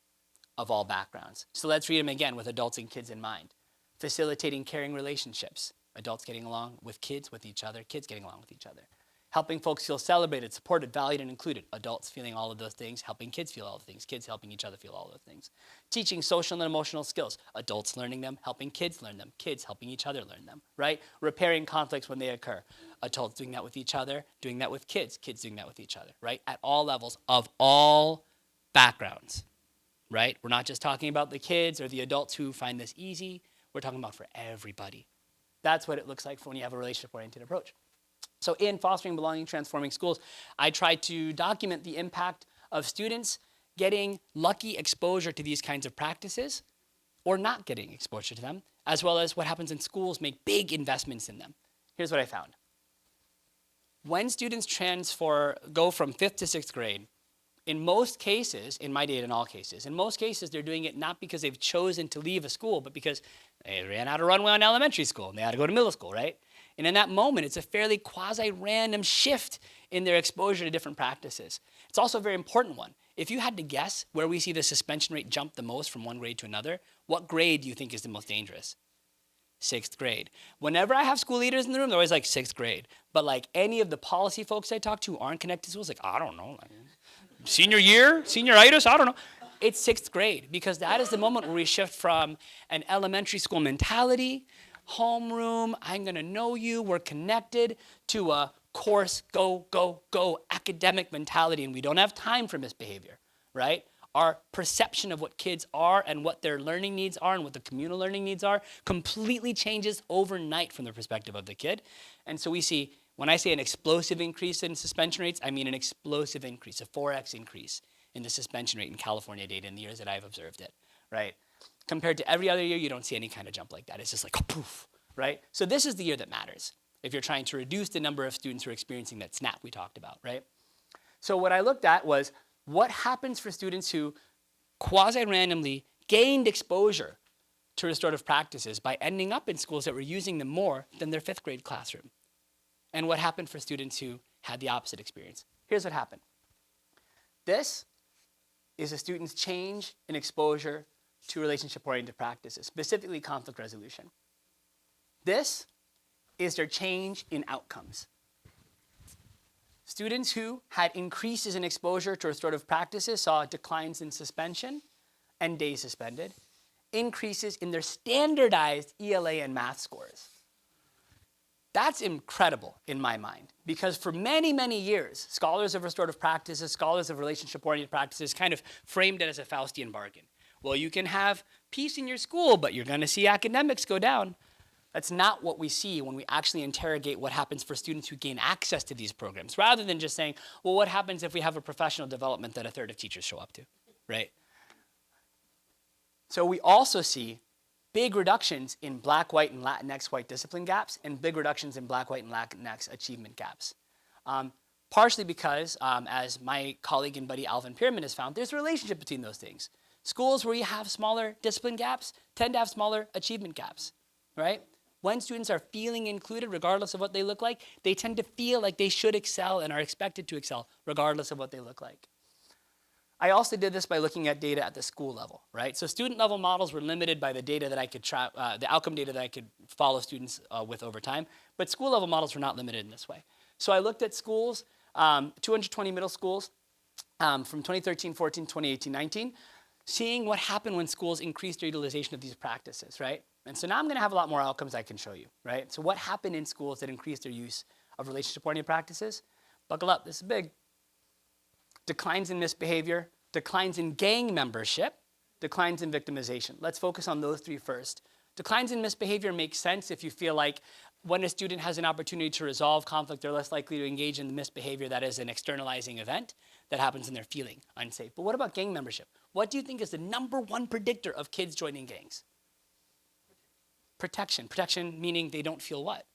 of all backgrounds. So let's read them again with adults and kids in mind. Facilitating caring relationships. Adults getting along with kids, with each other, kids getting along with each other. Helping folks feel celebrated, supported, valued, and included. Adults feeling all of those things, helping kids feel all the things. Kids helping each other feel all those things. Teaching social and emotional skills. Adults learning them, helping kids learn them. Kids helping each other learn them, right? Repairing conflicts when they occur. Adults doing that with each other, doing that with kids. Kids doing that with each other, right? At all levels of all backgrounds, right? We're not just talking about the kids or the adults who find this easy. We're talking about for everybody. That's what it looks like when you have a relationship-oriented approach. So in Fostering Belonging, Transforming Schools, I try to document the impact of students getting lucky exposure to these kinds of practices or not getting exposure to them, as well as what happens in schools make big investments in them. Here's what I found. When students go from 5th to 6th grade, in most cases, in my data in all cases, in most cases they're doing it not because they've chosen to leave a school, but because they ran out of runway on elementary school and they had to go to middle school, right? And in that moment, it's a fairly quasi-random shift in their exposure to different practices. It's also a very important one. If you had to guess where we see the suspension rate jump the most from one grade to another, what grade do you think is the most dangerous? 6th grade. Whenever I have school leaders in the room, they're always like 6th grade. But like any of the policy folks I talk to who aren't connected to schools, like, I don't know. Senior year, senioritis, I don't know. It's 6th grade because that is the moment where we shift from an elementary school mentality, homeroom, I'm going to know you, we're connected, to a course, go, go, go, academic mentality, and we don't have time for misbehavior, right? Our perception of what kids are and what their learning needs are and what the communal learning needs are completely changes overnight from the perspective of the kid. And so we see, when I say an explosive increase in suspension rates, I mean an explosive increase, a 4x increase in the suspension rate in California data in the years that I've observed it, right? Compared to every other year, you don't see any kind of jump like that. It's just like, poof, right? So this is the year that matters if you're trying to reduce the number of students who are experiencing that snap we talked about, right? So what I looked at was what happens for students who quasi-randomly gained exposure to restorative practices by ending up in schools that were using them more than their 5th grade classroom. And what happened for students who had the opposite experience. Here's what happened. This is a student's change in exposure to relationship-oriented practices, specifically conflict resolution. This is their change in outcomes. Students who had increases in exposure to restorative practices saw declines in suspension and days suspended, increases in their standardized ELA and math scores. That's incredible in my mind, because for many, many years, scholars of restorative practices, scholars of relationship-oriented practices kind of framed it as a Faustian bargain. Well, you can have peace in your school, but you're going to see academics go down. That's not what we see when we actually interrogate what happens for students who gain access to these programs, rather than just saying, well, what happens if we have a professional development that a third of teachers show up to, right? So we also see big reductions in Black, White, and Latinx white discipline gaps, and big reductions in Black, White, and Latinx achievement gaps. Partially because, as my colleague and buddy Alvin Pierman has found, there's a relationship between those things. Schools where you have smaller discipline gaps tend to have smaller achievement gaps, right? When students are feeling included, regardless of what they look like, they tend to feel like they should excel and are expected to excel, regardless of what they look like. I also did this by looking at data at the school level, right? So student level models were limited by the data that I could the outcome data that I could follow students with over time, but school level models were not limited in this way. So I looked at schools, 220 middle schools from 2013-14, 2018-19, seeing what happened when schools increased their utilization of these practices, right? And so now I'm gonna have a lot more outcomes I can show you, right? So what happened in schools that increased their use of relationship-oriented practices? Buckle up, this is big. Declines in misbehavior, declines in gang membership, declines in victimization. Let's focus on those three first. Declines in misbehavior makes sense if you feel like when a student has an opportunity to resolve conflict, they're less likely to engage in the misbehavior that is an externalizing event that happens when they're feeling unsafe. But what about gang membership? What do you think is the #1 predictor of kids joining gangs? Protection. Protection meaning they don't feel what?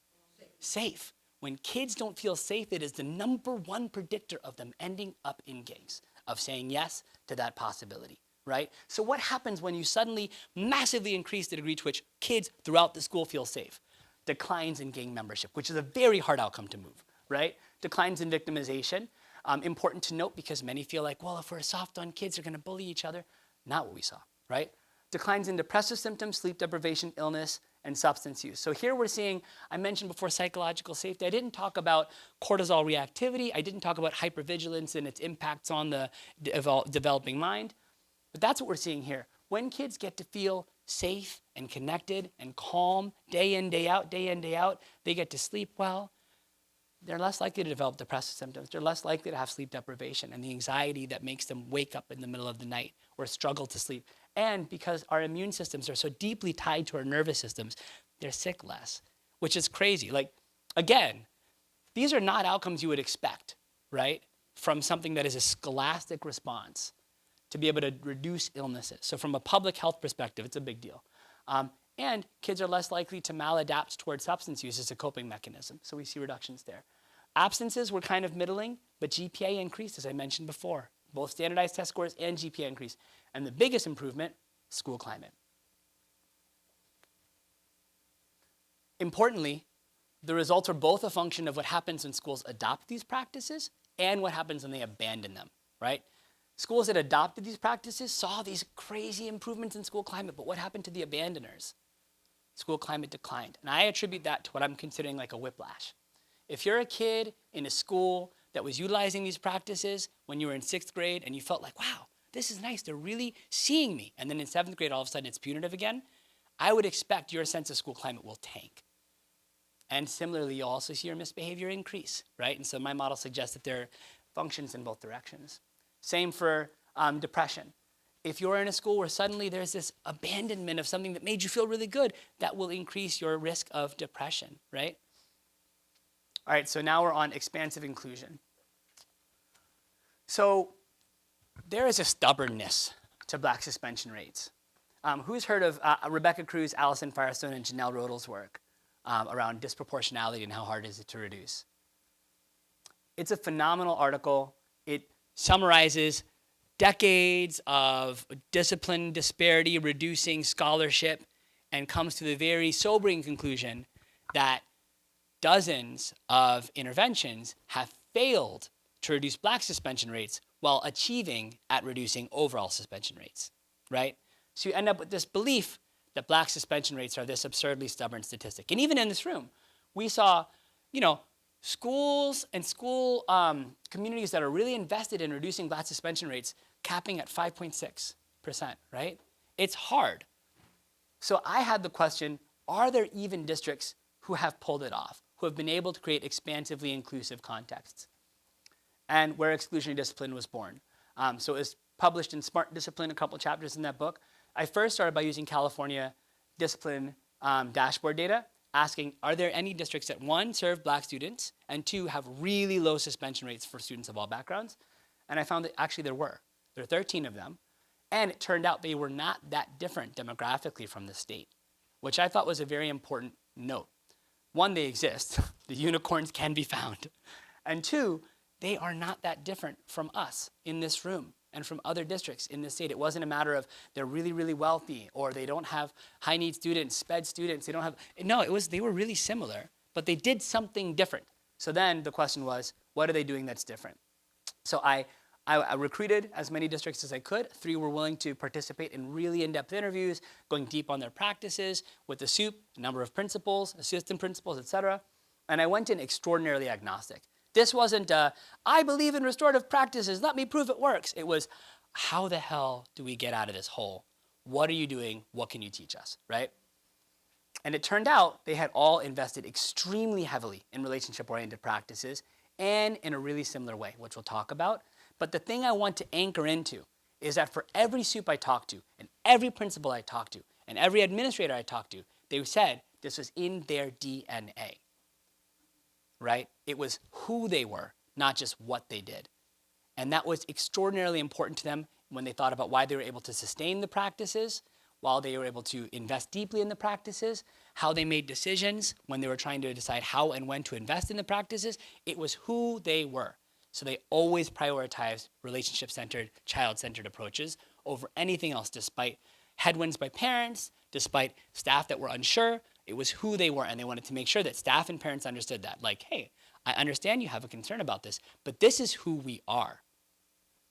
Safe. When kids don't feel safe, it is the #1 predictor of them ending up in gangs, of saying yes to that possibility, right? So what happens when you suddenly massively increase the degree to which kids throughout the school feel safe? Declines in gang membership, which is a very hard outcome to move, right? Declines in victimization. Important to note because many feel like, well, if we're soft on kids, they're gonna bully each other. Not what we saw, right? Declines in depressive symptoms, sleep deprivation, illness, and substance use. So here we're seeing, I mentioned before psychological safety. I didn't talk about cortisol reactivity. I didn't talk about hypervigilance and its impacts on the developing mind. But that's what we're seeing here. When kids get to feel safe and connected and calm day in, day out, they get to sleep well, they're less likely to develop depressive symptoms. They're less likely to have sleep deprivation and the anxiety that makes them wake up in the middle of the night or struggle to sleep. And because our immune systems are so deeply tied to our nervous systems, they're sick less, which is crazy. Like, again, these are not outcomes you would expect, right? From something that is a scholastic response to be able to reduce illnesses. So from a public health perspective, it's a big deal. And kids are less likely to maladapt towards substance use as a coping mechanism. So we see reductions there. Absences were kind of middling, but GPA increased, as I mentioned before. Both standardized test scores and GPA increased. And the biggest improvement, school climate. Importantly, the results are both a function of what happens when schools adopt these practices and what happens when they abandon them, right? Schools that adopted these practices saw these crazy improvements in school climate, but what happened to the abandoners? School climate declined. And I attribute that to what I'm considering like a whiplash. If you're a kid in a school that was utilizing these practices when you were in 6th grade and you felt like, wow, this is nice, they're really seeing me. And then in 7th grade, all of a sudden it's punitive again. I would expect your sense of school climate will tank. And similarly, you'll also see your misbehavior increase, right? And so my model suggests that there are functions in both directions. Same for depression. If you're in a school where suddenly there's this abandonment of something that made you feel really good, that will increase your risk of depression, right? All right, so now we're on expansive inclusion. So there is a stubbornness to Black suspension rates. Who's heard of Rebecca Cruz, Allison Firestone, and Janelle Rodal's work around disproportionality and how hard is it to reduce? It's a phenomenal article. It summarizes decades of discipline disparity reducing scholarship and comes to the very sobering conclusion that dozens of interventions have failed to reduce Black suspension rates while achieving at reducing overall suspension rates, right? So you end up with this belief that Black suspension rates are this absurdly stubborn statistic. And even in this room, we saw, schools and school communities that are really invested in reducing Black suspension rates capping at 5.6%, right? It's hard. So I had the question, are there even districts who have pulled it off, who have been able to create expansively inclusive contexts, and where exclusionary discipline was born. So it was published in Smart Discipline, a couple chapters in that book. I first started by using California discipline dashboard data, asking, are there any districts that, one, serve Black students, and two, have really low suspension rates for students of all backgrounds? And I found that actually there were. There were 13 of them. And it turned out they were not that different demographically from the state, which I thought was a very important note. One, they exist. The unicorns can be found. And two, they are not that different from us in this room and from other districts in the state. It wasn't a matter of they're really, really wealthy, or they don't have high need students, sped students, they don't have, no, they were really similar, but they did something different. So then the question was, what are they doing that's different? So I recruited as many districts as I could. 3 were willing to participate in really in-depth interviews, going deep on their practices with the SOUP, a number of principals, assistant principals, et cetera. And I went in extraordinarily agnostic. This wasn't, I believe in restorative practices, let me prove it works. It was, how the hell do we get out of this hole? What are you doing? What can you teach us, right? And it turned out they had all invested extremely heavily in relationship-oriented practices and in a really similar way, which we'll talk about. But the thing I want to anchor into is that for every SOUP I talked to, and every principal I talked to, and every administrator I talked to, they said this was in their DNA, right? It was who they were, not just what they did. And that was extraordinarily important to them when they thought about why they were able to sustain the practices, while they were able to invest deeply in the practices, how they made decisions when they were trying to decide how and when to invest in the practices. It was who they were. So they always prioritized relationship-centered, child-centered approaches over anything else, despite headwinds by parents, despite staff that were unsure. It was who they were, and they wanted to make sure that staff and parents understood that. Like, hey, I understand you have a concern about this, but this is who we are,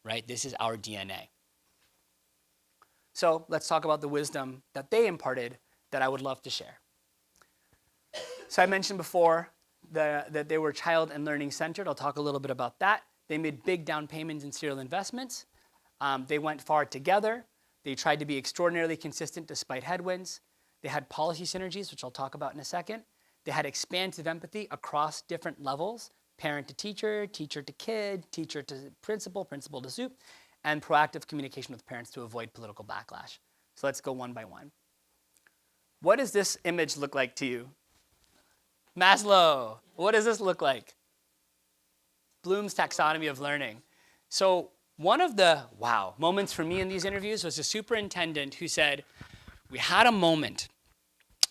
right? This is our DNA. So let's talk about the wisdom that they imparted that I would love to share. So I mentioned before that they were child and learning centered. I'll talk a little bit about that. They made big down payments and serial investments. They went far together. They tried to be extraordinarily consistent despite headwinds. They had policy synergies, which I'll talk about in a second. They had expansive empathy across different levels, parent to teacher, teacher to kid, teacher to principal, principal to SOUP, and proactive communication with parents to avoid political backlash. So let's go one by one. What does this image look like to you? Maslow, what does this look like? Bloom's taxonomy of learning. So one of the wow moments for me in these interviews was a superintendent who said, we had a moment.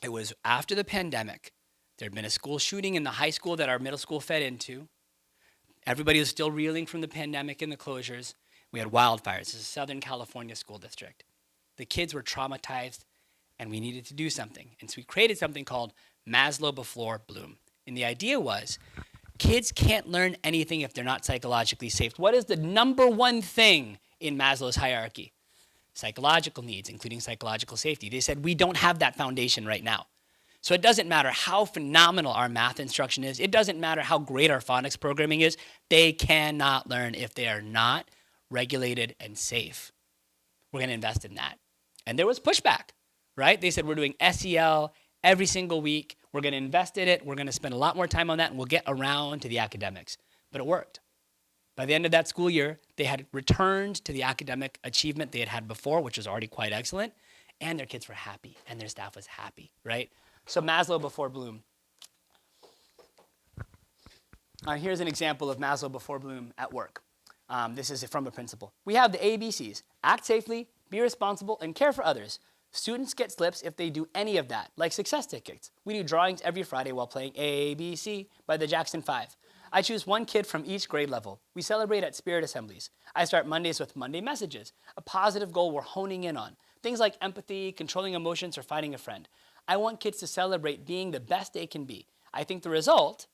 It was after the pandemic. There had been a school shooting in the high school that our middle school fed into. Everybody was still reeling from the pandemic and the closures. We had wildfires. This is a Southern California school district. The kids were traumatized, and we needed to do something. And so we created something called Maslow before Bloom. And the idea was, kids can't learn anything if they're not psychologically safe. What is the number one thing in Maslow's hierarchy? Psychological needs, including psychological safety. They said, we don't have that foundation right now. So it doesn't matter how phenomenal our math instruction is. It doesn't matter how great our phonics programming is. They cannot learn if they are not regulated and safe. We're going to invest in that. And there was pushback, right? They said, we're doing SEL every single week. We're going to invest in it. We're going to spend a lot more time on that, and we'll get around to the academics. But it worked. By the end of that school year, they had returned to the academic achievement they had had before, which was already quite excellent, and their kids were happy, and their staff was happy, right? So Maslow before Bloom. Here's an example of Maslow before Bloom at work. This is from a principal. We have the ABCs: act safely, be responsible, and care for others. Students get slips if they do any of that, like success tickets. We do drawings every Friday while playing ABC by the Jackson 5. I choose one kid from each grade level. We celebrate at spirit assemblies. I start Mondays with Monday messages, a positive goal we're honing in on. Things like empathy, controlling emotions, or finding a friend. I want kids to celebrate being the best they can be. I think the result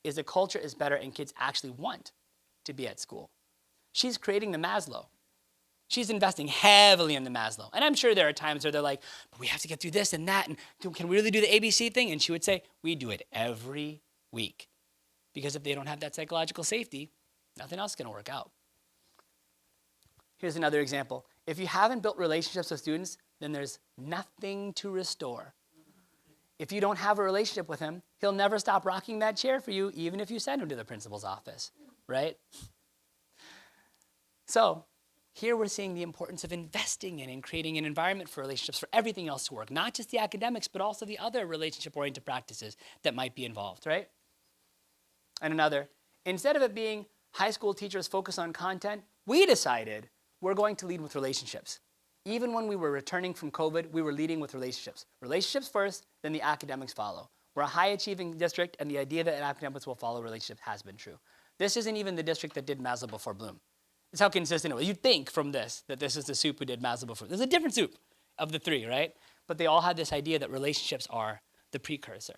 is the culture is better and kids actually want to be at school. She's creating the Maslow. She's investing heavily in the Maslow. And I'm sure there are times where they're like, but we have to get through this and that, and can we really do the ABC thing? And she would say, we do it every week. Because if they don't have that psychological safety, nothing else is going to work out. Here's another example. If you haven't built relationships with students, then there's nothing to restore. If you don't have a relationship with him, he'll never stop rocking that chair for you, even if you send him to the principal's office, right? So here we're seeing the importance of investing in and creating an environment for relationships for everything else to work, not just the academics, but also the other relationship-oriented practices that might be involved, right? And another, instead of it being high school teachers focus on content, we decided we're going to lead with relationships. Even when we were returning from COVID, we were leading with relationships. Relationships first, then the academics follow. We're a high-achieving district, and the idea that academics will follow relationships has been true. This isn't even the district that did Maslow before Bloom. It's how consistent it was. You'd think from this that this is the soup who did Maslow before. There's a different soup of the three, right? But they all had this idea that relationships are the precursor.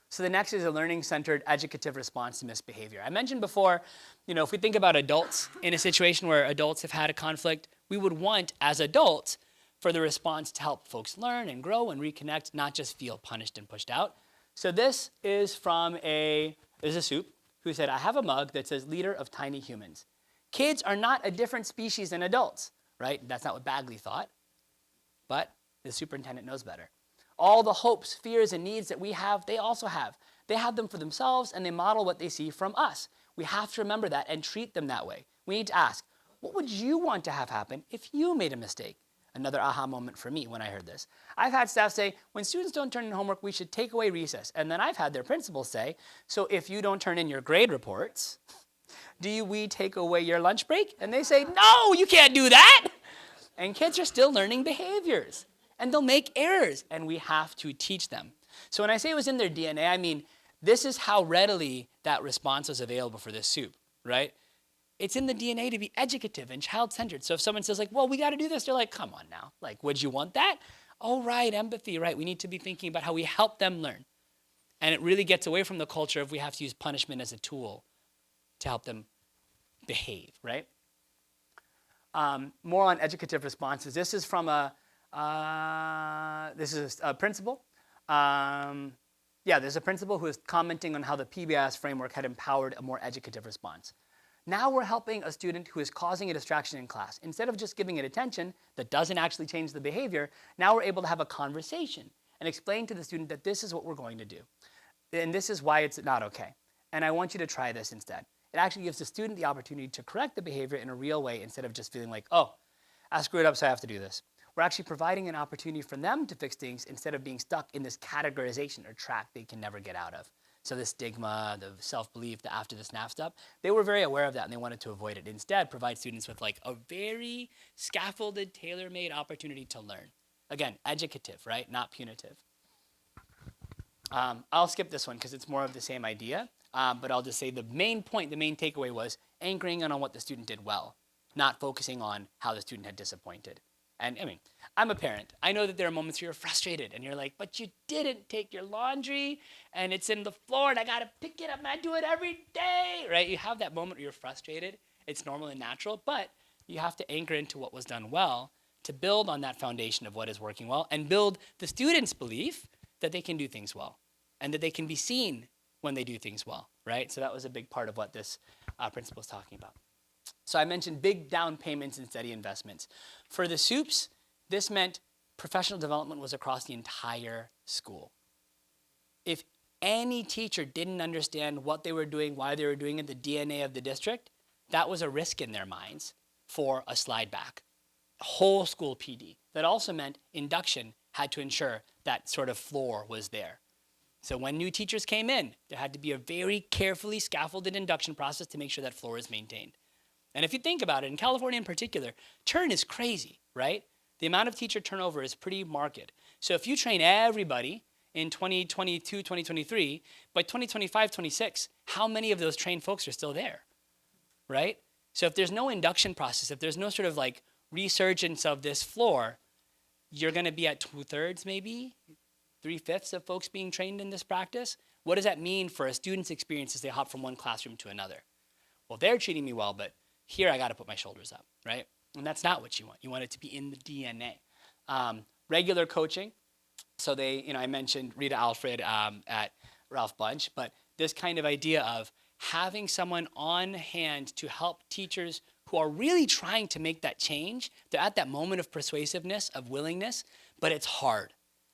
So the next is a learning-centered educative response to misbehavior. I mentioned before, if we think about adults in a situation where adults have had a conflict, we would want, as adults, for the response to help folks learn and grow and reconnect, not just feel punished and pushed out. So this is from there's a soup who said, I have a mug that says leader of tiny humans. Kids are not a different species than adults, right? That's not what Bagley thought, but the superintendent knows better. All the hopes, fears, and needs that we have, they also have. They have them for themselves, and they model what they see from us. We have to remember that and treat them that way. We need to ask, what would you want to have happen if you made a mistake? Another aha moment for me when I heard this. I've had staff say, when students don't turn in homework, we should take away recess. And then I've had their principals say, so if you don't turn in your grade reports, we take away your lunch break? And they say, no, you can't do that. And kids are still learning behaviors. And they'll make errors, and we have to teach them. So when I say it was in their DNA, I mean, this is how readily that response was available for this soup, right? It's in the DNA to be educative and child-centered. So if someone says, well, we got to do this, they're like, come on now. Would you want that? Oh, right, empathy, right. We need to be thinking about how we help them learn. And it really gets away from the culture of we have to use punishment as a tool to help them behave, right? More on educative responses. This is from a principal. There's a principal who is commenting on how the PBIS framework had empowered a more educative response. Now we're helping a student who is causing a distraction in class. Instead of just giving it attention that doesn't actually change the behavior, now we're able to have a conversation and explain to the student that this is what we're going to do. And this is why it's not okay. And I want you to try this instead. It actually gives the student the opportunity to correct the behavior in a real way instead of just feeling like, oh, I screwed up, so I have to do this. We're actually providing an opportunity for them to fix things instead of being stuck in this categorization or track they can never get out of. So the stigma, the self-belief, the after the snap stuff, they were very aware of that and they wanted to avoid it. Instead, provide students with a very scaffolded, tailor-made opportunity to learn. Again, educative, right? Not punitive. I'll skip this one because it's more of the same idea, but I'll just say the main point, the main takeaway was anchoring on what the student did well, not focusing on how the student had disappointed. And I mean, I'm a parent. I know that there are moments where you're frustrated and you're like, but you didn't take your laundry and it's in the floor and I got to pick it up and I do it every day, right? You have that moment where you're frustrated. It's normal and natural, but you have to anchor into what was done well to build on that foundation of what is working well and build the student's belief that they can do things well and that they can be seen when they do things well, right? So that was a big part of what this principal is talking about. So I mentioned big down payments and steady investments. For the soups, this meant professional development was across the entire school. If any teacher didn't understand what they were doing, why they were doing it, the DNA of the district, that was a risk in their minds for a slide back. Whole school PD. That also meant induction had to ensure that sort of floor was there. So when new teachers came in, there had to be a very carefully scaffolded induction process to make sure that floor is maintained. And if you think about it, in California in particular, churn is crazy, right? The amount of teacher turnover is pretty marked. So if you train everybody in 2022, 2023, by 2025, 26, how many of those trained folks are still there, right? So if there's no induction process, if there's no sort of resurgence of this floor, you're going to be at 2/3 maybe, 3/5 of folks being trained in this practice. What does that mean for a student's experience as they hop from one classroom to another? Well, they're treating me well, but here I got to put my shoulders up, right? And that's not what you want. You want it to be in the DNA. Regular coaching. So I mentioned Rita Alfred at Ralph Bunch, but this kind of idea of having someone on hand to help teachers who are really trying to make that change. They're at that moment of persuasiveness, of willingness, but it's hard.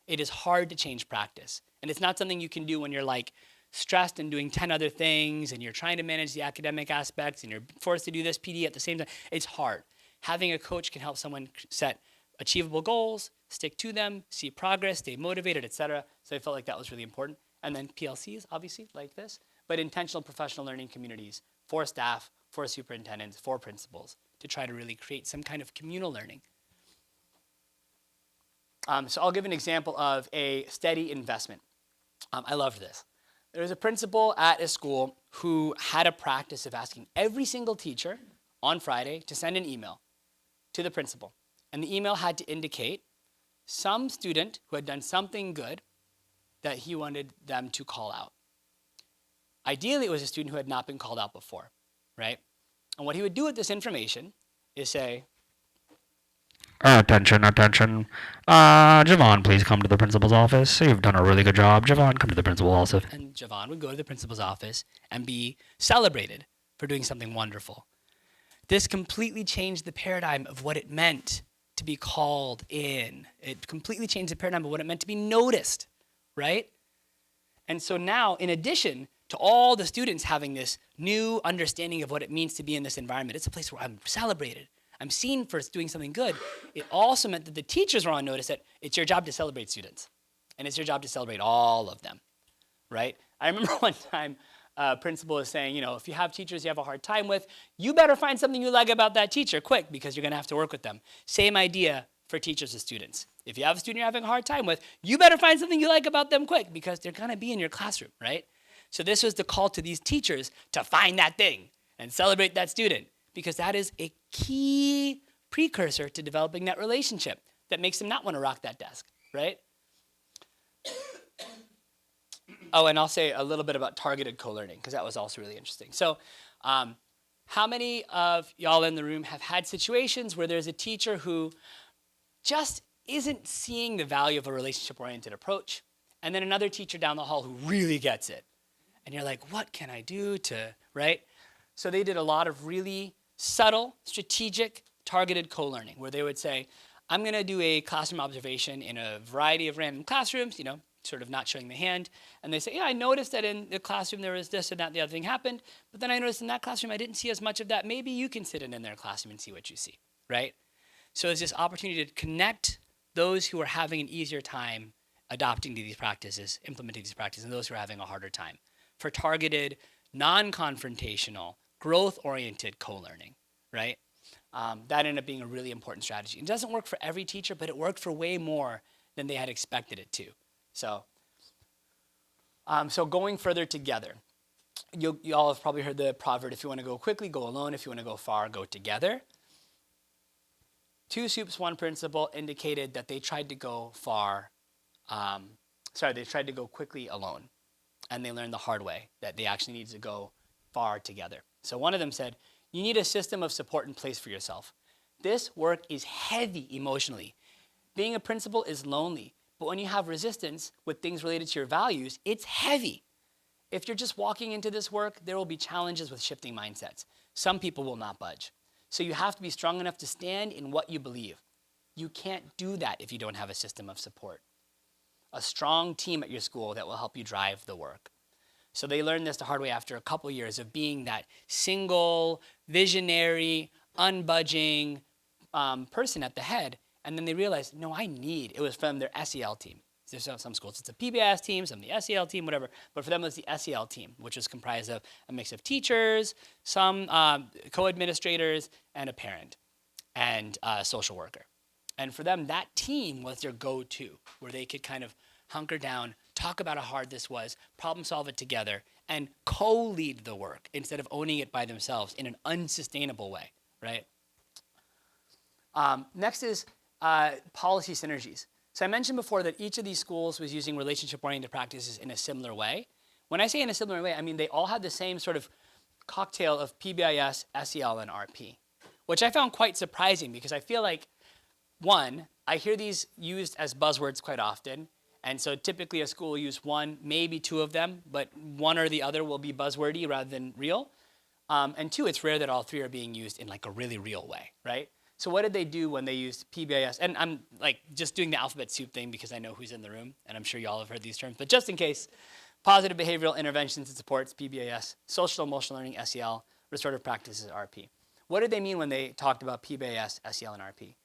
It is hard to change practice. And it's not something you can do when you're like stressed and doing 10 other things and you're trying to manage the academic aspects and you're forced to do this PD at the same time. It's hard. Having a coach can help someone set achievable goals, stick to them, see progress, stay motivated, etc. So I felt like that was really important. And then PLCs, obviously, like this, but intentional professional learning communities for staff, for superintendents, for principals, to try to really create some kind of communal learning. So I'll give an example of a steady investment. I loved this. There was a principal at a school who had a practice of asking every single teacher on Friday to send an email to the principal. And the email had to indicate some student who had done something good that he wanted them to call out. Ideally, it was a student who had not been called out before, right? And what he would do with this information is say, Attention, attention. Javon, please come to the principal's office. You've done a really good job. Javon, come to the principal's office. and Javon would go to the principal's office and be celebrated for doing something wonderful. This completely changed the paradigm of what it meant to be called in. It completely changed the paradigm of what it meant to be noticed, right? And so now, in addition to all the students having this new understanding of what it means to be in this environment, it's a place where I'm celebrated. I'm seen for doing something good. It also meant that the teachers were on notice that it's your job to celebrate students. And it's your job to celebrate all of them, right? I remember one time a principal was saying, you know, if you have teachers you have a hard time with, you better find something you like about that teacher quick because you're gonna have to work with them. Same idea for teachers and students. If you have a student you're having a hard time with, you better find something you like about them quick because they're gonna be in your classroom, right? So this was the call to these teachers to find that thing and celebrate that student, because that is a key precursor to developing that relationship that makes them not want to rock that desk, right? Oh, and I'll say a little bit about targeted co-learning, because that was also really interesting. So how many of y'all in the room have had situations where there's a teacher who just isn't seeing the value of a relationship-oriented approach, and then another teacher down the hall who really gets it? And you're like, what can I do to, right? So they did a lot of really subtle, strategic, targeted co-learning, where they would say, I'm gonna do a classroom observation in a variety of random classrooms, you know, sort of not showing the hand. And they say, yeah, I noticed that in the classroom there was this and that, the other thing happened, but then I noticed in that classroom I didn't see as much of that. Maybe you can sit in their classroom and see what you see, right? So it's this opportunity to connect those who are having an easier time adopting to these practices, implementing these practices, and those who are having a harder time, for targeted, non-confrontational, growth-oriented co-learning, right? That ended up being a really important strategy. It doesn't work for every teacher, but it worked for way more than they had expected it to. So, so going further together, you all have probably heard the proverb, if you want to go quickly, go alone. If you want to go far, go together. Two Soups, One Principle indicated that they tried to go they tried to go quickly alone. And they learned the hard way that they actually need to go far together. So one of them said, you need a system of support in place for yourself. This work is heavy emotionally. Being a principal is lonely, but when you have resistance with things related to your values, it's heavy. If you're just walking into this work, there will be challenges with shifting mindsets. Some people will not budge. So you have to be strong enough to stand in what you believe. You can't do that if you don't have a system of support. A strong team at your school that will help you drive the work. So they learned this the hard way after a couple years of being that single, visionary, unbudging person at the head. And then they realized, no, it was from their SEL team. There's some schools, it's a PBIS team, some the SEL team, whatever. But for them, it was the SEL team, which was comprised of a mix of teachers, some co-administrators, and a parent, and a social worker. And for them, that team was their go-to, where they could kind of hunker down, talk about how hard this was, problem solve it together, and co-lead the work instead of owning it by themselves in an unsustainable way, right? Next is policy synergies. So I mentioned before that each of these schools was using relationship-oriented practices in a similar way. When I say in a similar way, I mean they all had the same sort of cocktail of PBIS, SEL, and RP, which I found quite surprising because I feel like, one, I hear these used as buzzwords quite often, and so typically a school will use one, maybe two of them, but one or the other will be buzzwordy rather than real. And two, it's rare that all three are being used in like a really real way, right? So what did they do when they used PBIS? And I'm like just doing the alphabet soup thing because I know who's in the room, and I'm sure you all have heard these terms. But just in case, positive behavioral interventions and supports, PBIS, social emotional learning, SEL, restorative practices, RP. What did they mean when they talked about PBIS, SEL, and RP?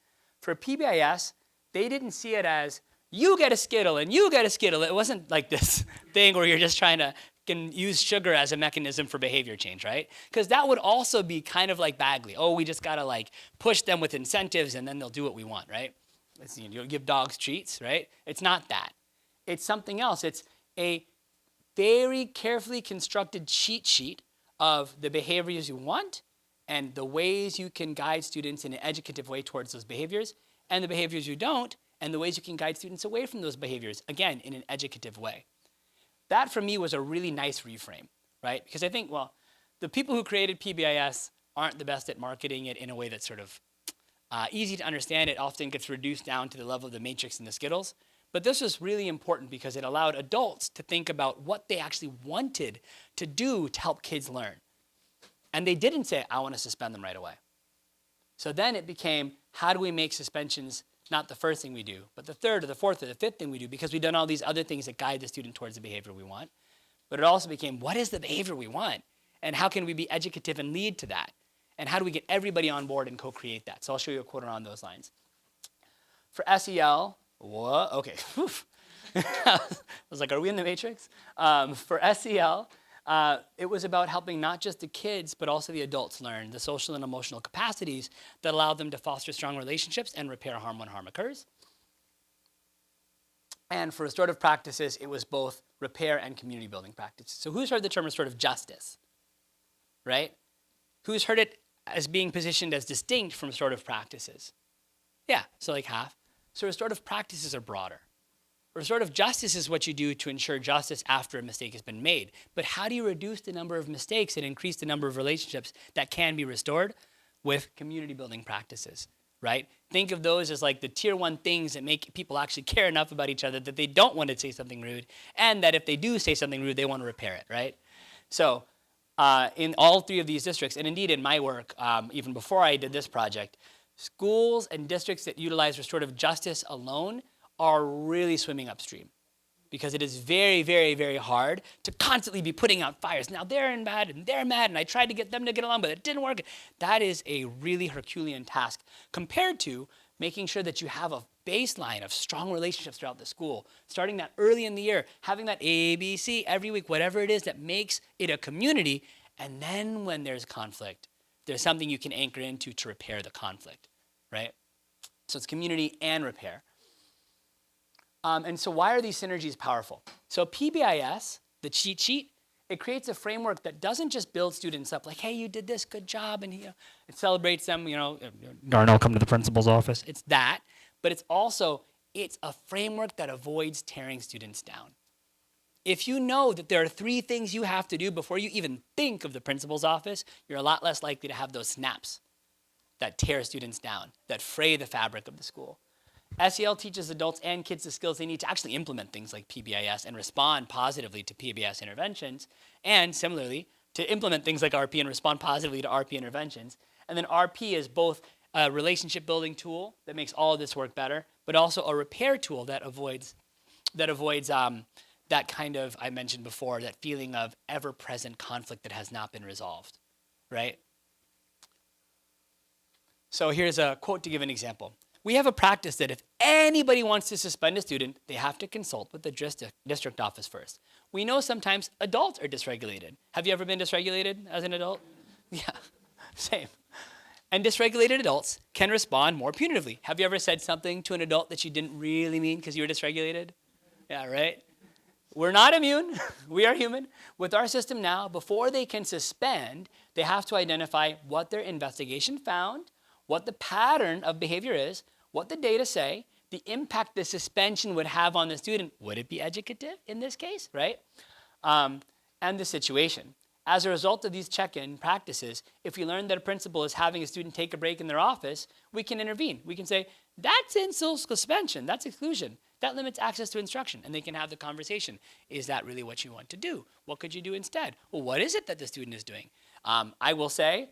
For PBIS, they didn't see it as you get a Skittle and you get a Skittle. It wasn't like this thing where you're just trying to can use sugar as a mechanism for behavior change, right? Because that would also be kind of like Bagley. Oh, we just gotta like push them with incentives and then they'll do what we want, right? It's, you know, give dogs treats, right? It's not that. It's something else. It's a very carefully constructed cheat sheet of the behaviors you want and the ways you can guide students in an educative way towards those behaviors, and the behaviors you don't, and the ways you can guide students away from those behaviors, again, in an educative way. That, for me, was a really nice reframe, right? Because I think, well, the people who created PBIS aren't the best at marketing it in a way that's sort of easy to understand. It often gets reduced down to the level of the matrix and the Skittles. But this was really important because it allowed adults to think about what they actually wanted to do to help kids learn. And they didn't say, I want to suspend them right away. So then it became, how do we make suspensions not the first thing we do, but the third or the fourth or the fifth thing we do, because we've done all these other things that guide the student towards the behavior we want. But it also became, what is the behavior we want? And how can we be educative and lead to that? And how do we get everybody on board and co-create that? So I'll show you a quote around those lines. For SEL, what? Okay. I was like, are we in the matrix? For SEL, it was about helping not just the kids, but also the adults learn the social and emotional capacities that allow them to foster strong relationships and repair harm when harm occurs. And for restorative practices, it was both repair and community building practices. So who's heard the term restorative justice, right? Who's heard it as being positioned as distinct from restorative practices? Yeah, so like half. So restorative practices are broader. Restorative justice is what you do to ensure justice after a mistake has been made. But how do you reduce the number of mistakes and increase the number of relationships that can be restored? With community building practices, right? Think of those as like the tier 1 things that make people actually care enough about each other that they don't want to say something rude, and that if they do say something rude, they want to repair it, right? So in all 3 of these districts, and indeed in my work, even before I did this project, schools and districts that utilize restorative justice alone are really swimming upstream, because it is very, very, very hard to constantly be putting out fires. Now they're mad and they're mad, and I tried to get them to get along, but it didn't work. That is a really Herculean task compared to making sure that you have a baseline of strong relationships throughout the school, starting that early in the year, having that ABC every week, whatever it is that makes it a community, and then when there's conflict, there's something you can anchor into to repair the conflict, right? So it's community and repair. And so why are these synergies powerful? So PBIS, the cheat sheet, it creates a framework that doesn't just build students up like, hey, you did this, good job, and it celebrates them, Darnell, come to the principal's office. It's that, but it's also, it's a framework that avoids tearing students down. If you know that there are 3 things you have to do before you even think of the principal's office, you're a lot less likely to have those snaps that tear students down, that fray the fabric of the school. SEL teaches adults and kids the skills they need to actually implement things like PBIS and respond positively to PBIS interventions, and similarly, to implement things like RP and respond positively to RP interventions. And then RP is both a relationship building tool that makes all of this work better, but also a repair tool that avoids that kind of, I mentioned before, that feeling of ever-present conflict that has not been resolved, right? So here's a quote to give an example. We have a practice that if anybody wants to suspend a student, they have to consult with the district office first. We know sometimes adults are dysregulated. Have you ever been dysregulated as an adult? Yeah, same. And dysregulated adults can respond more punitively. Have you ever said something to an adult that you didn't really mean because you were dysregulated? Yeah, right? We're not immune. We are human. With our system now, before they can suspend, they have to identify what their investigation found, what the pattern of behavior is, what the data say, the impact the suspension would have on the student. Would it be educative in this case, right? And the situation. As a result of these check-in practices, if we learn that a principal is having a student take a break in their office, we can intervene. We can say, that's suspension, that's exclusion. That limits access to instruction, and they can have the conversation. Is that really what you want to do? What could you do instead? Well, what is it that the student is doing? I will say,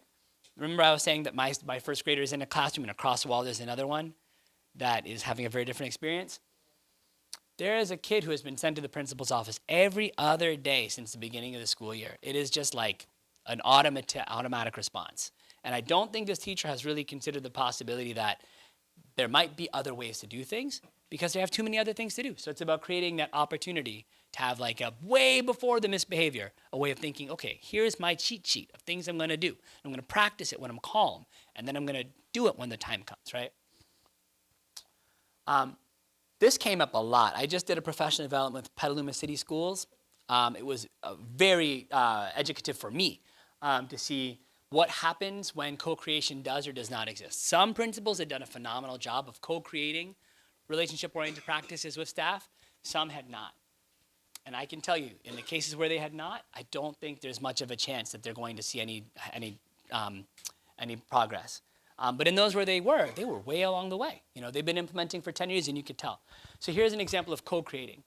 Remember I was saying that my first grader is in a classroom and across the wall there's another one that is having a very different experience? There is a kid who has been sent to the principal's office every other day since the beginning of the school year. It is just like an automatic response. And I don't think this teacher has really considered the possibility that there might be other ways to do things because they have too many other things to do. So it's about creating that opportunity to have like a way before the misbehavior, a way of thinking, okay, here's my cheat sheet of things I'm gonna do. I'm gonna practice it when I'm calm, and then I'm gonna do it when the time comes, right? This came up a lot. I just did a professional development with Petaluma City Schools. It was very educative for me to see what happens when co-creation does or does not exist. Some principals had done a phenomenal job of co-creating relationship-oriented practices with staff. Some had not. And I can tell you, in the cases where they had not, I don't think there's much of a chance that they're going to see any progress. But in those where they were way along the way. You know, they've been implementing for 10 years and you could tell. So here's an example of co-creating.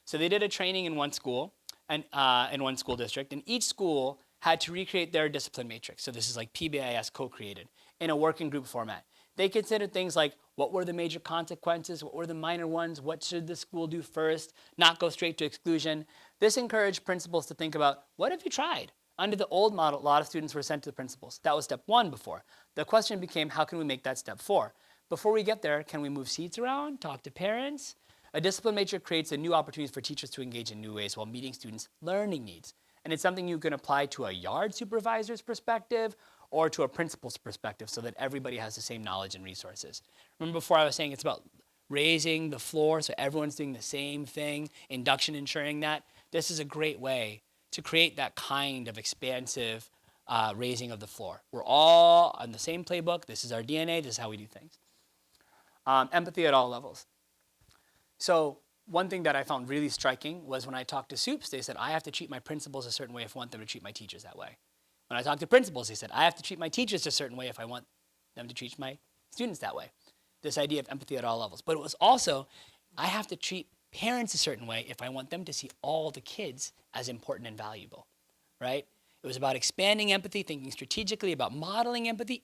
So they did a training in one school, and in one school district, and each school had to recreate their discipline matrix. So this is like PBIS co-created in a working group format. They considered things like, what were the major consequences? What were the minor ones? What should the school do first? Not go straight to exclusion. This encouraged principals to think about, what have you tried? Under the old model, a lot of students were sent to the principals. That was step 1 before. The question became, how can we make that step 4? Before we get there, can we move seats around, talk to parents? A discipline matrix creates a new opportunities for teachers to engage in new ways while meeting students' learning needs. And it's something you can apply to a yard supervisor's perspective or to a principal's perspective so that everybody has the same knowledge and resources. Remember before I was saying it's about raising the floor so everyone's doing the same thing, induction ensuring that. This is a great way to create that kind of expansive raising of the floor. We're all on the same playbook. This is our DNA. This is how we do things. Empathy at all levels. So one thing that I found really striking was when I talked to SUPs, they said, I have to treat my principals a certain way if I want them to treat my teachers that way. When I talked to principals, they said, I have to treat my teachers a certain way if I want them to treat my students that way. This idea of empathy at all levels. But it was also, I have to treat parents a certain way if I want them to see all the kids as important and valuable, right? It was about expanding empathy, thinking strategically about modeling empathy,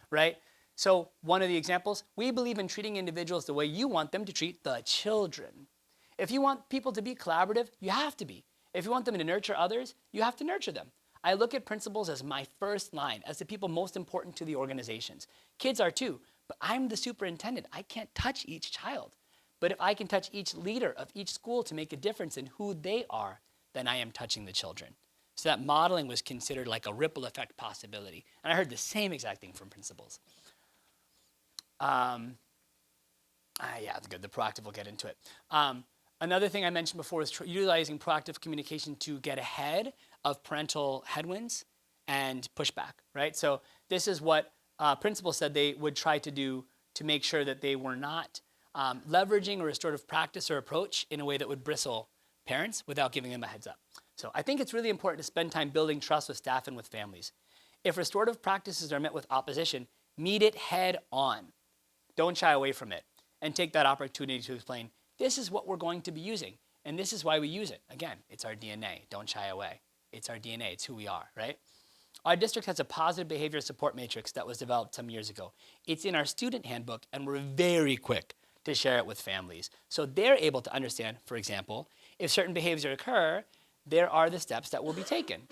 right? So one of the examples, we believe in treating individuals the way you want them to treat the children. If you want people to be collaborative, you have to be. If you want them to nurture others, you have to nurture them. I look at principals as my first line, as the people most important to the organizations. Kids are too, but I'm the superintendent. I can't touch each child. But if I can touch each leader of each school to make a difference in who they are, then I am touching the children. So that modeling was considered like a ripple effect possibility. And I heard the same exact thing from principals. Yeah, that's good. The proactive, we'll get into it. Another thing I mentioned before is utilizing proactive communication to get ahead of parental headwinds and pushback, right? So this is what principals said they would try to do to make sure that they were not leveraging a restorative practice or approach in a way that would bristle parents without giving them a heads up. So I think it's really important to spend time building trust with staff and with families. If restorative practices are met with opposition, meet it head on. Don't shy away from it and take that opportunity to explain, this is what we're going to be using and this is why we use it. Again, it's our DNA. Don't shy away. It's our DNA. It's who we are, right? Our district has a positive behavior support matrix that was developed some years ago. It's in our student handbook and we're very quick to share it with families. So they're able to understand, for example, if certain behaviors occur, there are the steps that will be taken.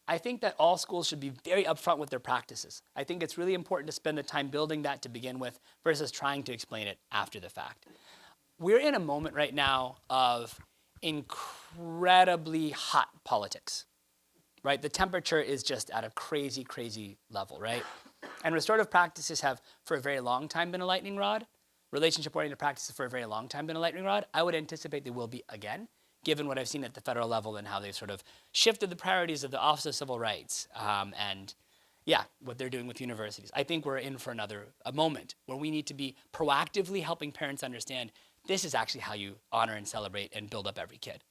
I think that all schools should be very upfront with their practices. I think it's really important to spend the time building that to begin with versus trying to explain it after the fact. We're in a moment right now of incredibly hot politics, right? The temperature is just at a crazy, crazy level, right? And restorative practices have for a very long time been a lightning rod. Relationship-oriented practices for a very long time been a lightning rod. I would anticipate they will be again, given what I've seen at the federal level and how they've sort of shifted the priorities of the Office of Civil Rights and yeah, what they're doing with universities. I think we're in for a moment where we need to be proactively helping parents understand this is actually how you honor and celebrate and build up every kid.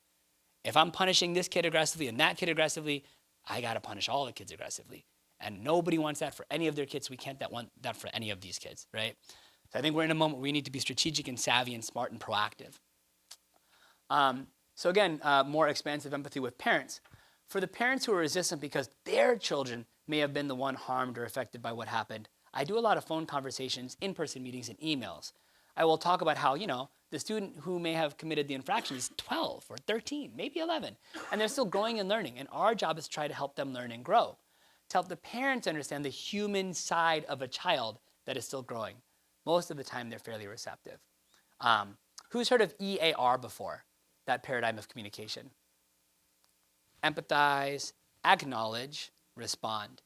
If I'm punishing this kid aggressively and that kid aggressively, I gotta punish all the kids aggressively. And nobody wants that for any of their kids. We can't want that for any of these kids, right? So I think we're in a moment where we need to be strategic and savvy and smart and proactive. So again, more expansive empathy with parents. For the parents who are resistant because their children may have been the one harmed or affected by what happened. I do a lot of phone conversations, in-person meetings, and emails. I will talk about how, the student who may have committed the infraction is 12 or 13, maybe 11, and they're still growing and learning. And our job is to try to help them learn and grow, to help the parents understand the human side of a child that is still growing. Most of the time, they're fairly receptive. Who's heard of EAR before? That paradigm of communication. Empathize, acknowledge, respond.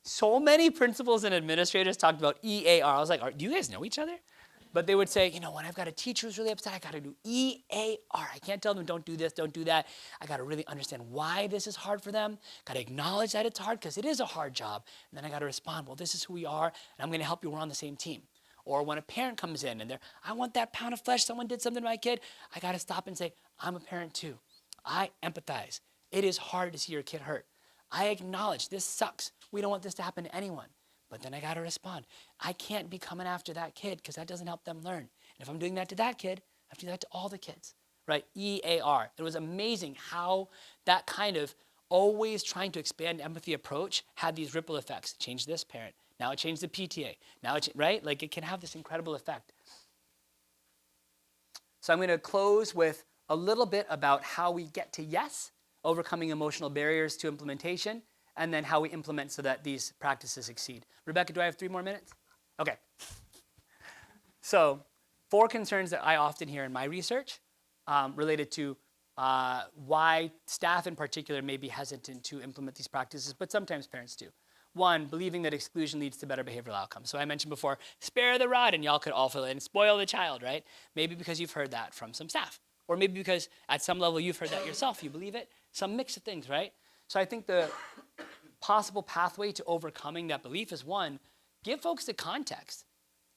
So many principals and administrators talked about EAR. I was like, do you guys know each other? But they would say, when I've got a teacher who's really upset, I got to do EAR. I can't tell them, don't do this, don't do that. I got to really understand why this is hard for them. Got to acknowledge that it's hard because it is a hard job. And then I got to respond, well, this is who we are, and I'm going to help you. We're on the same team. Or when a parent comes in and I want that pound of flesh, someone did something to my kid, I got to stop and say, I'm a parent too. I empathize. It is hard to see your kid hurt. I acknowledge this sucks. We don't want this to happen to anyone. But then I got to respond. I can't be coming after that kid because that doesn't help them learn. And if I'm doing that to that kid, I have to do that to all the kids, right? EAR. It was amazing how that kind of always trying to expand empathy approach had these ripple effects. It changed this parent. Now it changed the PTA. Now right? Like it can have this incredible effect. So I'm going to close with a little bit about how we get to yes, overcoming emotional barriers to implementation, and then how we implement so that these practices succeed. Rebecca, do I have 3 more minutes? Okay. So 4 concerns that I often hear in my research related to why staff in particular may be hesitant to implement these practices, but sometimes parents do. 1, believing that exclusion leads to better behavioral outcomes. So I mentioned before, spare the rod, and y'all could all fill in, spoil the child, right? Maybe because you've heard that from some staff. Or maybe because at some level you've heard that yourself, you believe it. Some mix of things, right? So I think the possible pathway to overcoming that belief is 1, give folks the context.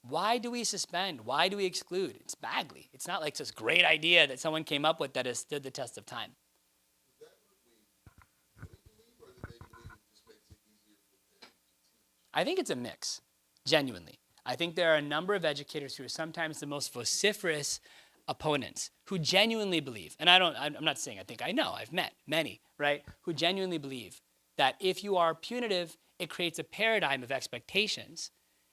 Why do we suspend? Why do we exclude? It's Bagley. It's not like this great idea that someone came up with that has stood the test of time. Is that what we believe, or do they believe it just makes it easier for them to teach? I think it's a mix, genuinely. I think there are a number of educators who are sometimes the most vociferous opponents who genuinely believe, and I'm not saying I know, I've met many, right, who genuinely believe that if you are punitive, it creates a paradigm of expectations,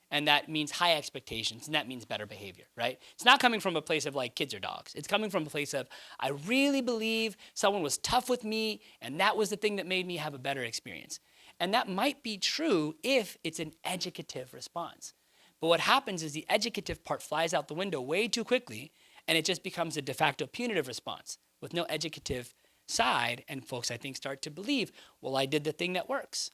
and that means high expectations, and that means better behavior, right? It's not coming from a place of like kids or dogs. It's coming from a place of, I really believe someone was tough with me, and that was the thing that made me have a better experience. And that might be true if it's an educative response. But what happens is the educative part flies out the window way too quickly, and it just becomes a de facto punitive response with no educative side, and folks, I think, start to believe, well, I did the thing that works.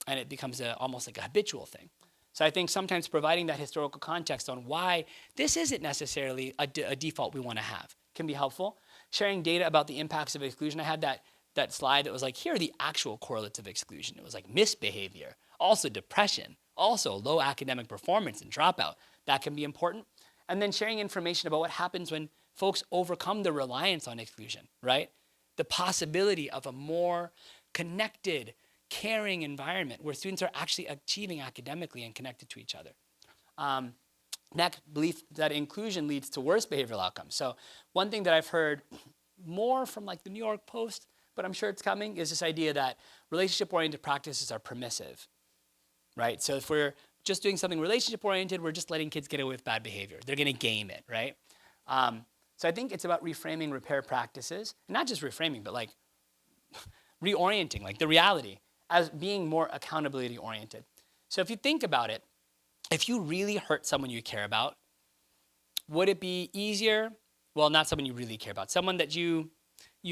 And it becomes almost like a habitual thing. So I think sometimes providing that historical context on why this isn't necessarily a default we want to have can be helpful. Sharing data about the impacts of exclusion. I had that slide that was like, here are the actual correlates of exclusion. It was like misbehavior, also depression, also low academic performance and dropout. That can be important. And then sharing information about what happens when folks overcome the reliance on exclusion, right? The possibility of a more connected, caring environment where students are actually achieving academically and connected to each other. Next, belief that inclusion leads to worse behavioral outcomes. So one thing that I've heard more from like the New York Post, but I'm sure it's coming, is this idea that relationship-oriented practices are permissive, right? So if we're just doing something relationship-oriented, we're just letting kids get away with bad behavior. They're gonna game it, right? So I think it's about reframing repair practices, not just reframing, but like reorienting, like the reality, as being more accountability-oriented. So if you think about it, if you really hurt someone you care about, would it be easier? Well, not someone you really care about, someone that you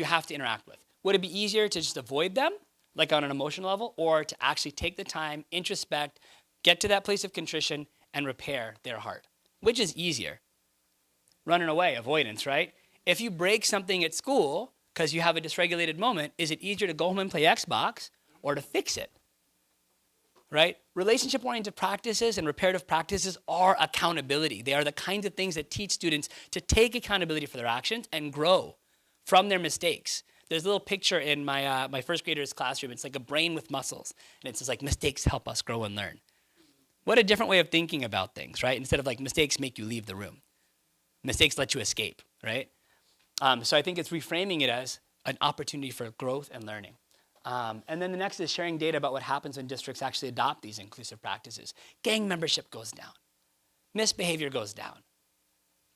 have to interact with. Would it be easier to just avoid them, like on an emotional level, or to actually take the time, introspect, get to that place of contrition, and repair their heart? Which is easier? Running away, avoidance, right? If you break something at school because you have a dysregulated moment, is it easier to go home and play Xbox or to fix it? Right? Relationship-oriented practices and reparative practices are accountability. They are the kinds of things that teach students to take accountability for their actions and grow from their mistakes. There's a little picture in my first grader's classroom. It's like a brain with muscles. And it says like, mistakes help us grow and learn. What a different way of thinking about things, right? Instead of like, mistakes make you leave the room. Mistakes let you escape, right? So I think it's reframing it as an opportunity for growth and learning. And then the next is sharing data about what happens when districts actually adopt these inclusive practices. Gang membership goes down. Misbehavior goes down.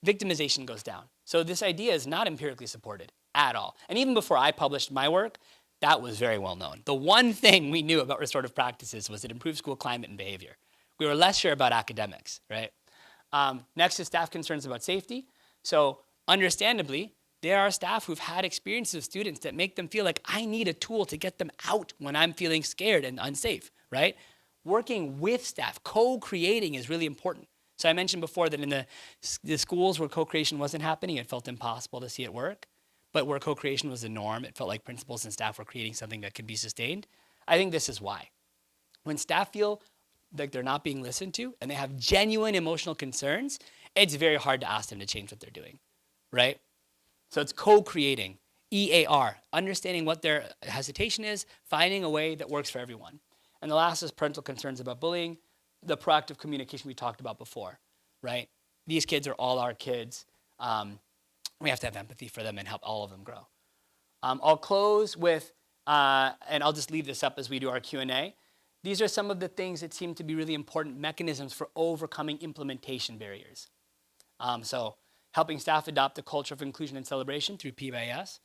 Victimization goes down. So this idea is not empirically supported at all. And even before I published my work, that was very well known. The one thing we knew about restorative practices was it improved school climate and behavior. We were less sure about academics, right? Next is staff concerns about safety. So understandably, there are staff who've had experiences with students that make them feel like I need a tool to get them out when I'm feeling scared and unsafe, right? Working with staff, co-creating is really important. So I mentioned before that in the schools where co-creation wasn't happening, it felt impossible to see it work. But where co-creation was the norm, it felt like principals and staff were creating something that could be sustained. I think this is why. When staff feel like they're not being listened to and they have genuine emotional concerns, it's very hard to ask them to change what they're doing, right? So it's co-creating, EAR, understanding what their hesitation is, finding a way that works for everyone. And the last is parental concerns about bullying, the proactive communication we talked about before, right? These kids are all our kids. We have to have empathy for them and help all of them grow. I'll close with, and I'll just leave this up as we do our Q&A. These are some of the things that seem to be really important mechanisms for overcoming implementation barriers. So helping staff adopt a culture of inclusion and celebration through PBIS,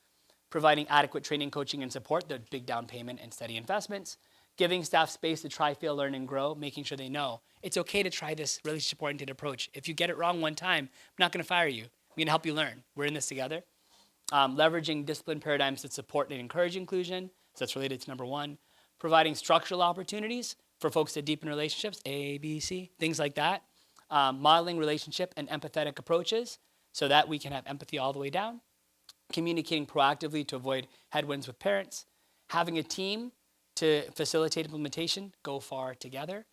providing adequate training, coaching, and support, the big down payment and steady investments, giving staff space to try, fail, learn, and grow, making sure they know it's okay to try this relationship-oriented approach. If you get it wrong one time, I'm not gonna fire you. I'm gonna help you learn. We're in this together. Leveraging discipline paradigms that support and encourage inclusion, so that's related to number one. Providing structural opportunities for folks to deepen relationships, A, B, C, things like that. Modeling relationship and empathetic approaches so that we can have empathy all the way down. Communicating proactively to avoid headwinds with parents. Having a team to facilitate implementation, go far together.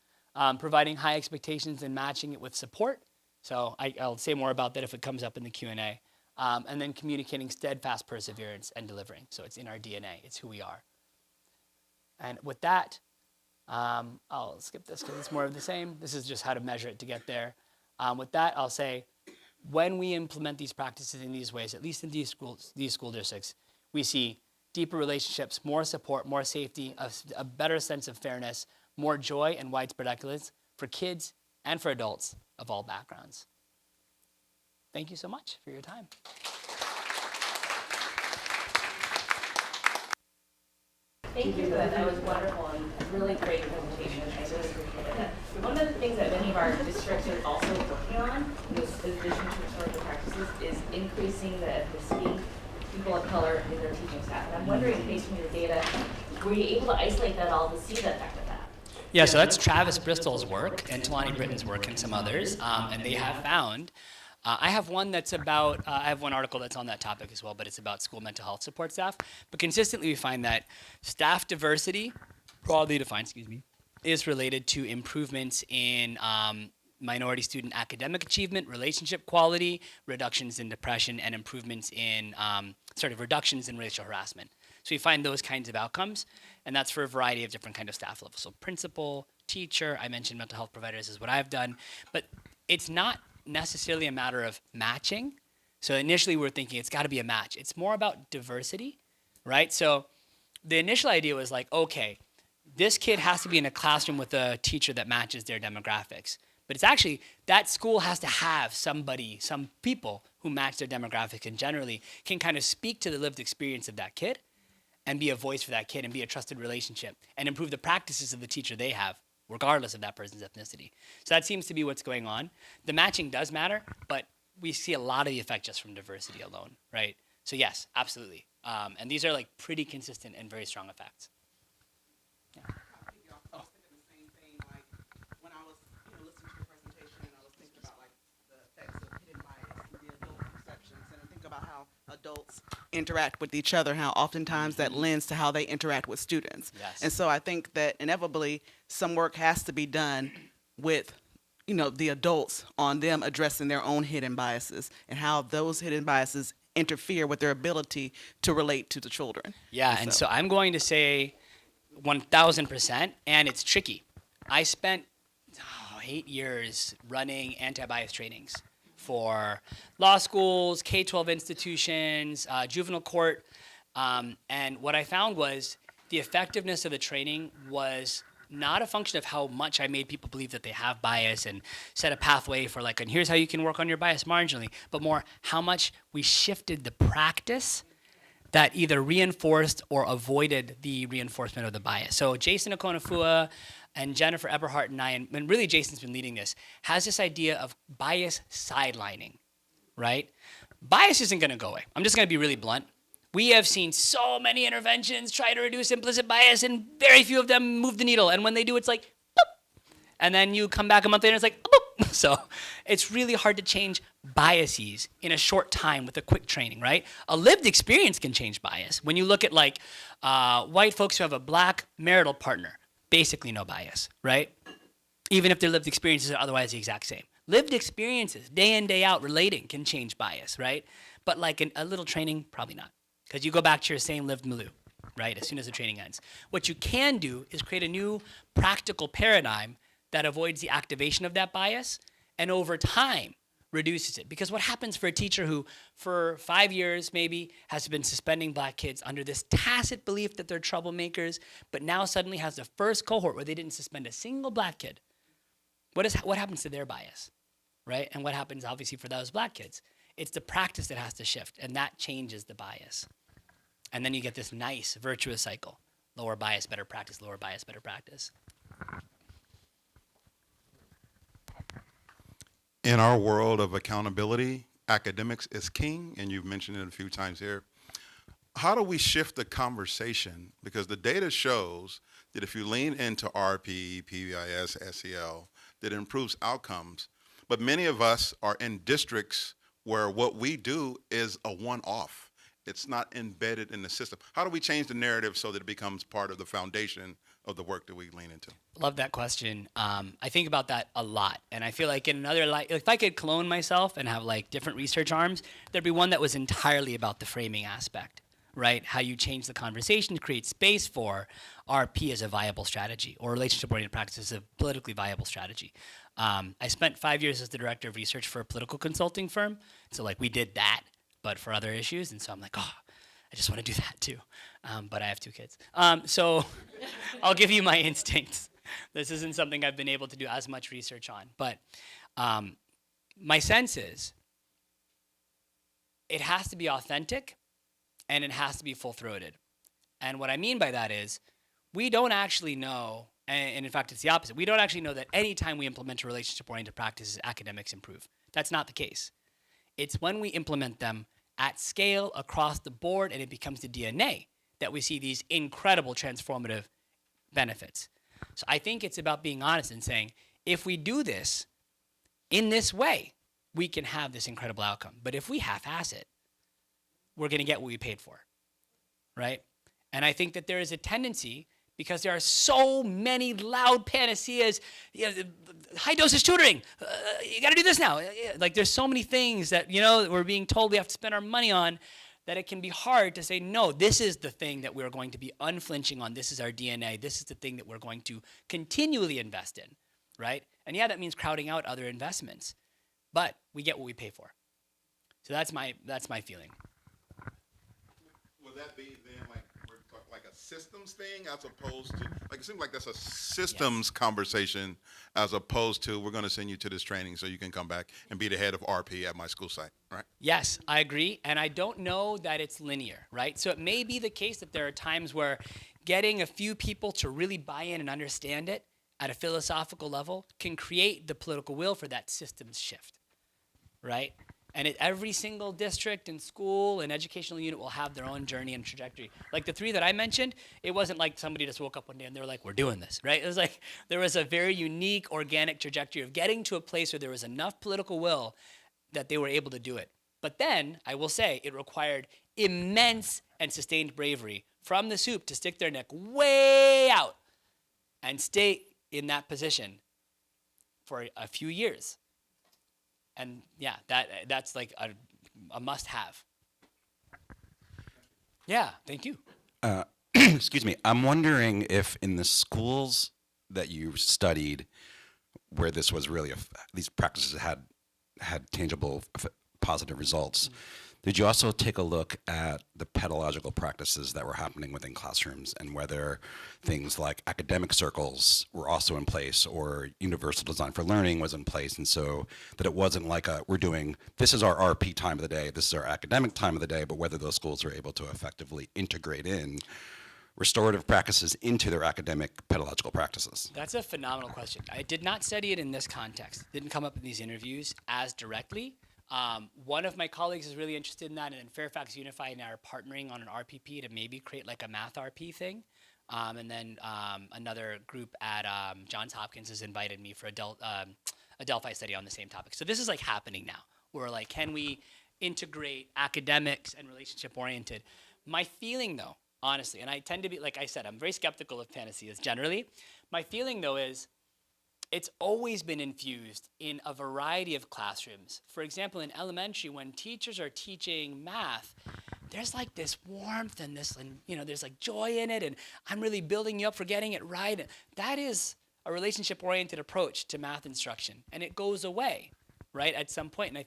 Providing high expectations and matching it with support. So I'll say more about that if it comes up in the Q&A. And then communicating steadfast perseverance and delivering. So it's in our DNA, it's who we are. And with that, I'll skip this because it's more of the same. This is just how to measure it to get there. With that, I'll say, when we implement these practices in these ways, at least in these school districts, we see deeper relationships, more support, more safety, a better sense of fairness, more joy and widespread excellence for kids and for adults of all backgrounds. Thank you so much for your time. Thank you for that. That was wonderful and a really great presentation. I really appreciated it. One of the things that many of our districts are also working on, with addition to restorative practices, is increasing the ethnicity of people of color in their teaching staff. And I'm wondering, based on your data, were you able to isolate that all to see the effect of that? Yeah, so that's Travis Bristol's work and Talani Britton's work and some others, and they have found. I have one that's about, I have one article that's on that topic as well, but it's about school mental health support staff. But consistently we find that staff diversity, broadly defined, is related to improvements in minority student academic achievement, relationship quality, reductions in depression, and improvements in, reductions in racial harassment. So we find those kinds of outcomes, and that's for a variety of different kind of staff levels. So principal, teacher, I mentioned mental health providers is what I've done, but it's not necessarily a matter of matching. So initially we were thinking it's got to be a match. It's more about diversity, right? So the initial idea was like, okay, this kid has to be in a classroom with a teacher that matches their demographics. But it's actually, that school has to have somebody, some people who match their demographics and generally can kind of speak to the lived experience of that kid and be a voice for that kid and be a trusted relationship and improve the practices of the teacher they have, regardless of that person's ethnicity. So that seems to be what's going on. The matching does matter, but we see a lot of the effect just from diversity alone, right? So yes, absolutely. And these are like pretty consistent and very strong effects. Yeah. I was thinking the same thing, like when I was listening to your presentation and I was thinking about like the effects of hidden bias and the adult perceptions, and I think about how adults interact with each other, how oftentimes that lends to how they interact with students. Yes. And so I think that inevitably some work has to be done with the adults on them addressing their own hidden biases and how those hidden biases interfere with their ability to relate to the children. Yeah, and so I'm going to say 1,000%, and it's tricky. I spent 8 years running anti-bias trainings for law schools, K-12 institutions, juvenile court, and what I found was the effectiveness of the training was not a function of how much I made people believe that they have bias and set a pathway for like, and here's how you can work on your bias marginally, but more how much we shifted the practice that either reinforced or avoided the reinforcement of the bias. So Jason Okonafua and Jennifer Eberhardt and I, and really Jason's been leading this, has this idea of bias sidelining, right? Bias isn't gonna go away. I'm just gonna be really blunt. We have seen so many interventions try to reduce implicit bias, and very few of them move the needle. And when they do, it's like, boop. And then you come back a month later, and it's like, boop. So it's really hard to change biases in a short time with a quick training, right? A lived experience can change bias. When you look at like white folks who have a black marital partner, basically no bias, right? Even if their lived experiences are otherwise the exact same. Lived experiences, day in, day out, relating can change bias, right? But like a little training, probably not. Because you go back to your same lived milieu, right, as soon as the training ends. What you can do is create a new practical paradigm that avoids the activation of that bias and over time reduces it. Because what happens for a teacher who for 5 years maybe has been suspending black kids under this tacit belief that they're troublemakers, but now suddenly has the first cohort where they didn't suspend a single black kid, what happens to their bias, right? And what happens obviously for those black kids? It's the practice that has to shift, and that changes the bias. And then you get this nice virtuous cycle. Lower bias, better practice, lower bias, better practice. In our world of accountability, academics is king, and you've mentioned it a few times here. How do we shift the conversation? Because the data shows that if you lean into RP, PBIS, SEL, that it improves outcomes. But many of us are in districts where what we do is a one-off. It's not embedded in the system. How do we change the narrative so that it becomes part of the foundation of the work that we lean into? Love that question. I think about that a lot. And I feel like in another life, if I could clone myself and have like different research arms, there'd be one that was entirely about the framing aspect, right? How you change the conversation to create space for RP as a viable strategy or relationship-oriented practice as a politically viable strategy. I spent 5 years as the director of research for a political consulting firm. So like we did that, but for other issues. And so I'm like, oh, I just want to do that too. But I have 2 kids. So I'll give you my instincts. This isn't something I've been able to do as much research on. But my sense is it has to be authentic and it has to be full-throated. And what I mean by that is we don't actually know, and in fact, it's the opposite. We don't actually know that any time we implement a relationship-oriented practices, academics improve. That's not the case. It's when we implement them at scale across the board and it becomes the DNA that we see these incredible transformative benefits. So I think it's about being honest and saying, if we do this in this way, we can have this incredible outcome. But if we half-ass it, we're going to get what we paid for, right? And I think that there is a tendency, because there are so many loud panaceas, high dosage tutoring, you got to do this now. Like there's so many things that, we're being told we have to spend our money on that it can be hard to say, no, this is the thing that we're going to be unflinching on. This is our DNA. This is the thing that we're going to continually invest in, right? And yeah, that means crowding out other investments, but we get what we pay for. So that's my feeling. Would that be then like a systems thing as opposed to, like it seems like that's a systems conversation as opposed to we're going to send you to this training so you can come back and be the head of RP at my school site, right? Yes, I agree. And I don't know that it's linear, right? So it may be the case that there are times where getting a few people to really buy in and understand it at a philosophical level can create the political will for that systems shift, right? And every single district and school and educational unit will have their own journey and trajectory. Like the 3 that I mentioned, it wasn't like somebody just woke up one day and they were like, we're doing this, right? It was like there was a very unique organic trajectory of getting to a place where there was enough political will that they were able to do it. But then, I will say, it required immense and sustained bravery from the soup to stick their neck way out and stay in that position for a few years. And yeah, that's like a must-have. Yeah, thank you. Excuse me. I'm wondering if in the schools that you studied, where this was really these practices had tangible positive results, did you also take a look at the pedagogical practices that were happening within classrooms and whether things like academic circles were also in place or universal design for learning was in place, and so that it wasn't like we're doing, this is our RP time of the day, this is our academic time of the day, but whether those schools are able to effectively integrate in restorative practices into their academic pedagogical practices? That's a phenomenal question. I did not study it in this context. It didn't come up in these interviews as directly. One of my colleagues is really interested in that, and then Fairfax Unified and I are partnering on an RPP to maybe create like a math RP thing. And then another group at Johns Hopkins has invited me for a Delphi study on the same topic. So this is like happening now. We're like, can we integrate academics and relationship oriented? My feeling though, honestly, and I tend to be, like I said, I'm very skeptical of panaceas generally. My feeling though is it's always been infused in a variety of classrooms. For example, in elementary, when teachers are teaching math, there's like this warmth and this, and you know, there's like joy in it, and I'm really building you up for getting it right. That is a relationship-oriented approach to math instruction, and it goes away, right, at some point. And I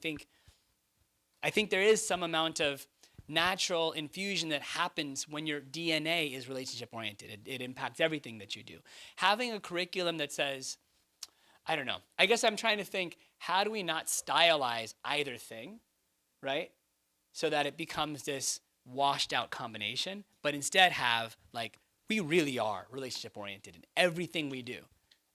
think there is some amount of natural infusion that happens when your DNA is relationship-oriented. It impacts everything that you do. Having a curriculum that says, I don't know, I guess I'm trying to think, how do we not stylize either thing, right? So that it becomes this washed out combination, but instead have like, we really are relationship oriented in everything we do.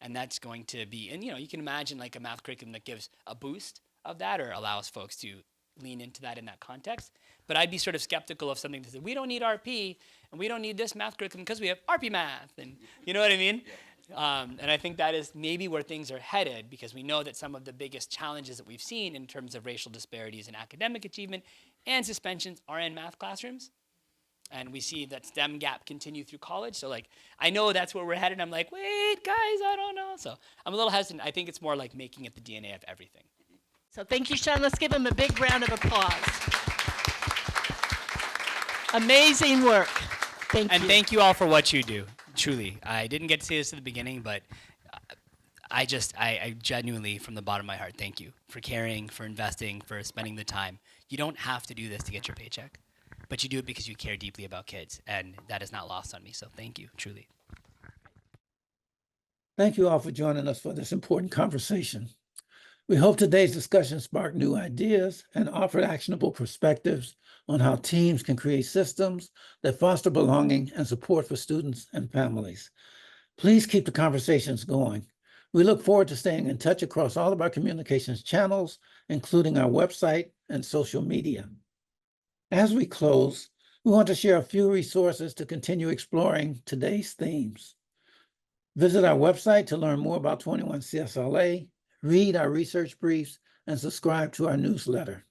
And that's going to be, and you know, you can imagine like a math curriculum that gives a boost of that or allows folks to lean into that in that context. But I'd be sort of skeptical of something that says, we don't need RP and we don't need this math curriculum because we have RP math, and you know what I mean? Yeah. And I think that is maybe where things are headed, because we know that some of the biggest challenges that we've seen in terms of racial disparities in academic achievement and suspensions are in math classrooms. And we see that STEM gap continue through college. So like, I know that's where we're headed. I'm like, wait, guys, I don't know. So I'm a little hesitant. I think it's more like making it the DNA of everything. So thank you, Sean. Let's give him a big round of applause. Amazing work. Thank you. And thank you all for what you do. Truly, I didn't get to say this at the beginning, but I genuinely, from the bottom of my heart, thank you for caring, for investing, for spending the time. You don't have to do this to get your paycheck, but you do it because you care deeply about kids, and that is not lost on me. So thank you, truly. Thank you all for joining us for this important conversation. We hope today's discussion sparked new ideas and offered actionable perspectives on how teams can create systems that foster belonging and support for students and families. Please keep the conversations going. We look forward to staying in touch across all of our communications channels, including our website and social media. As we close, we want to share a few resources to continue exploring today's themes. Visit our website to learn more about 21 CSLA, read our research briefs, and subscribe to our newsletter.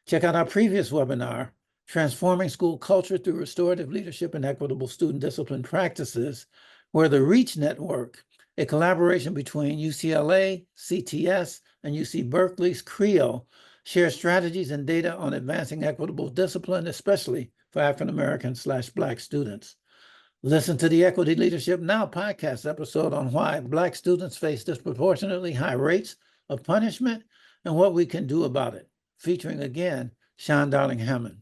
Check out our previous webinar, Transforming School Culture Through Restorative Leadership and Equitable Student Discipline Practices, where the REACH Network, a collaboration between UCLA, CTS, and UC Berkeley's CREO, shares strategies and data on advancing equitable discipline, especially for African-American/Black students. Listen to the Equity Leadership Now podcast episode on why Black students face disproportionately high rates of punishment and what we can do about it, featuring again, Sean Darling-Hammond.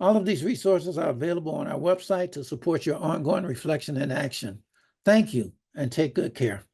All of these resources are available on our website to support your ongoing reflection and action. Thank you, and take good care.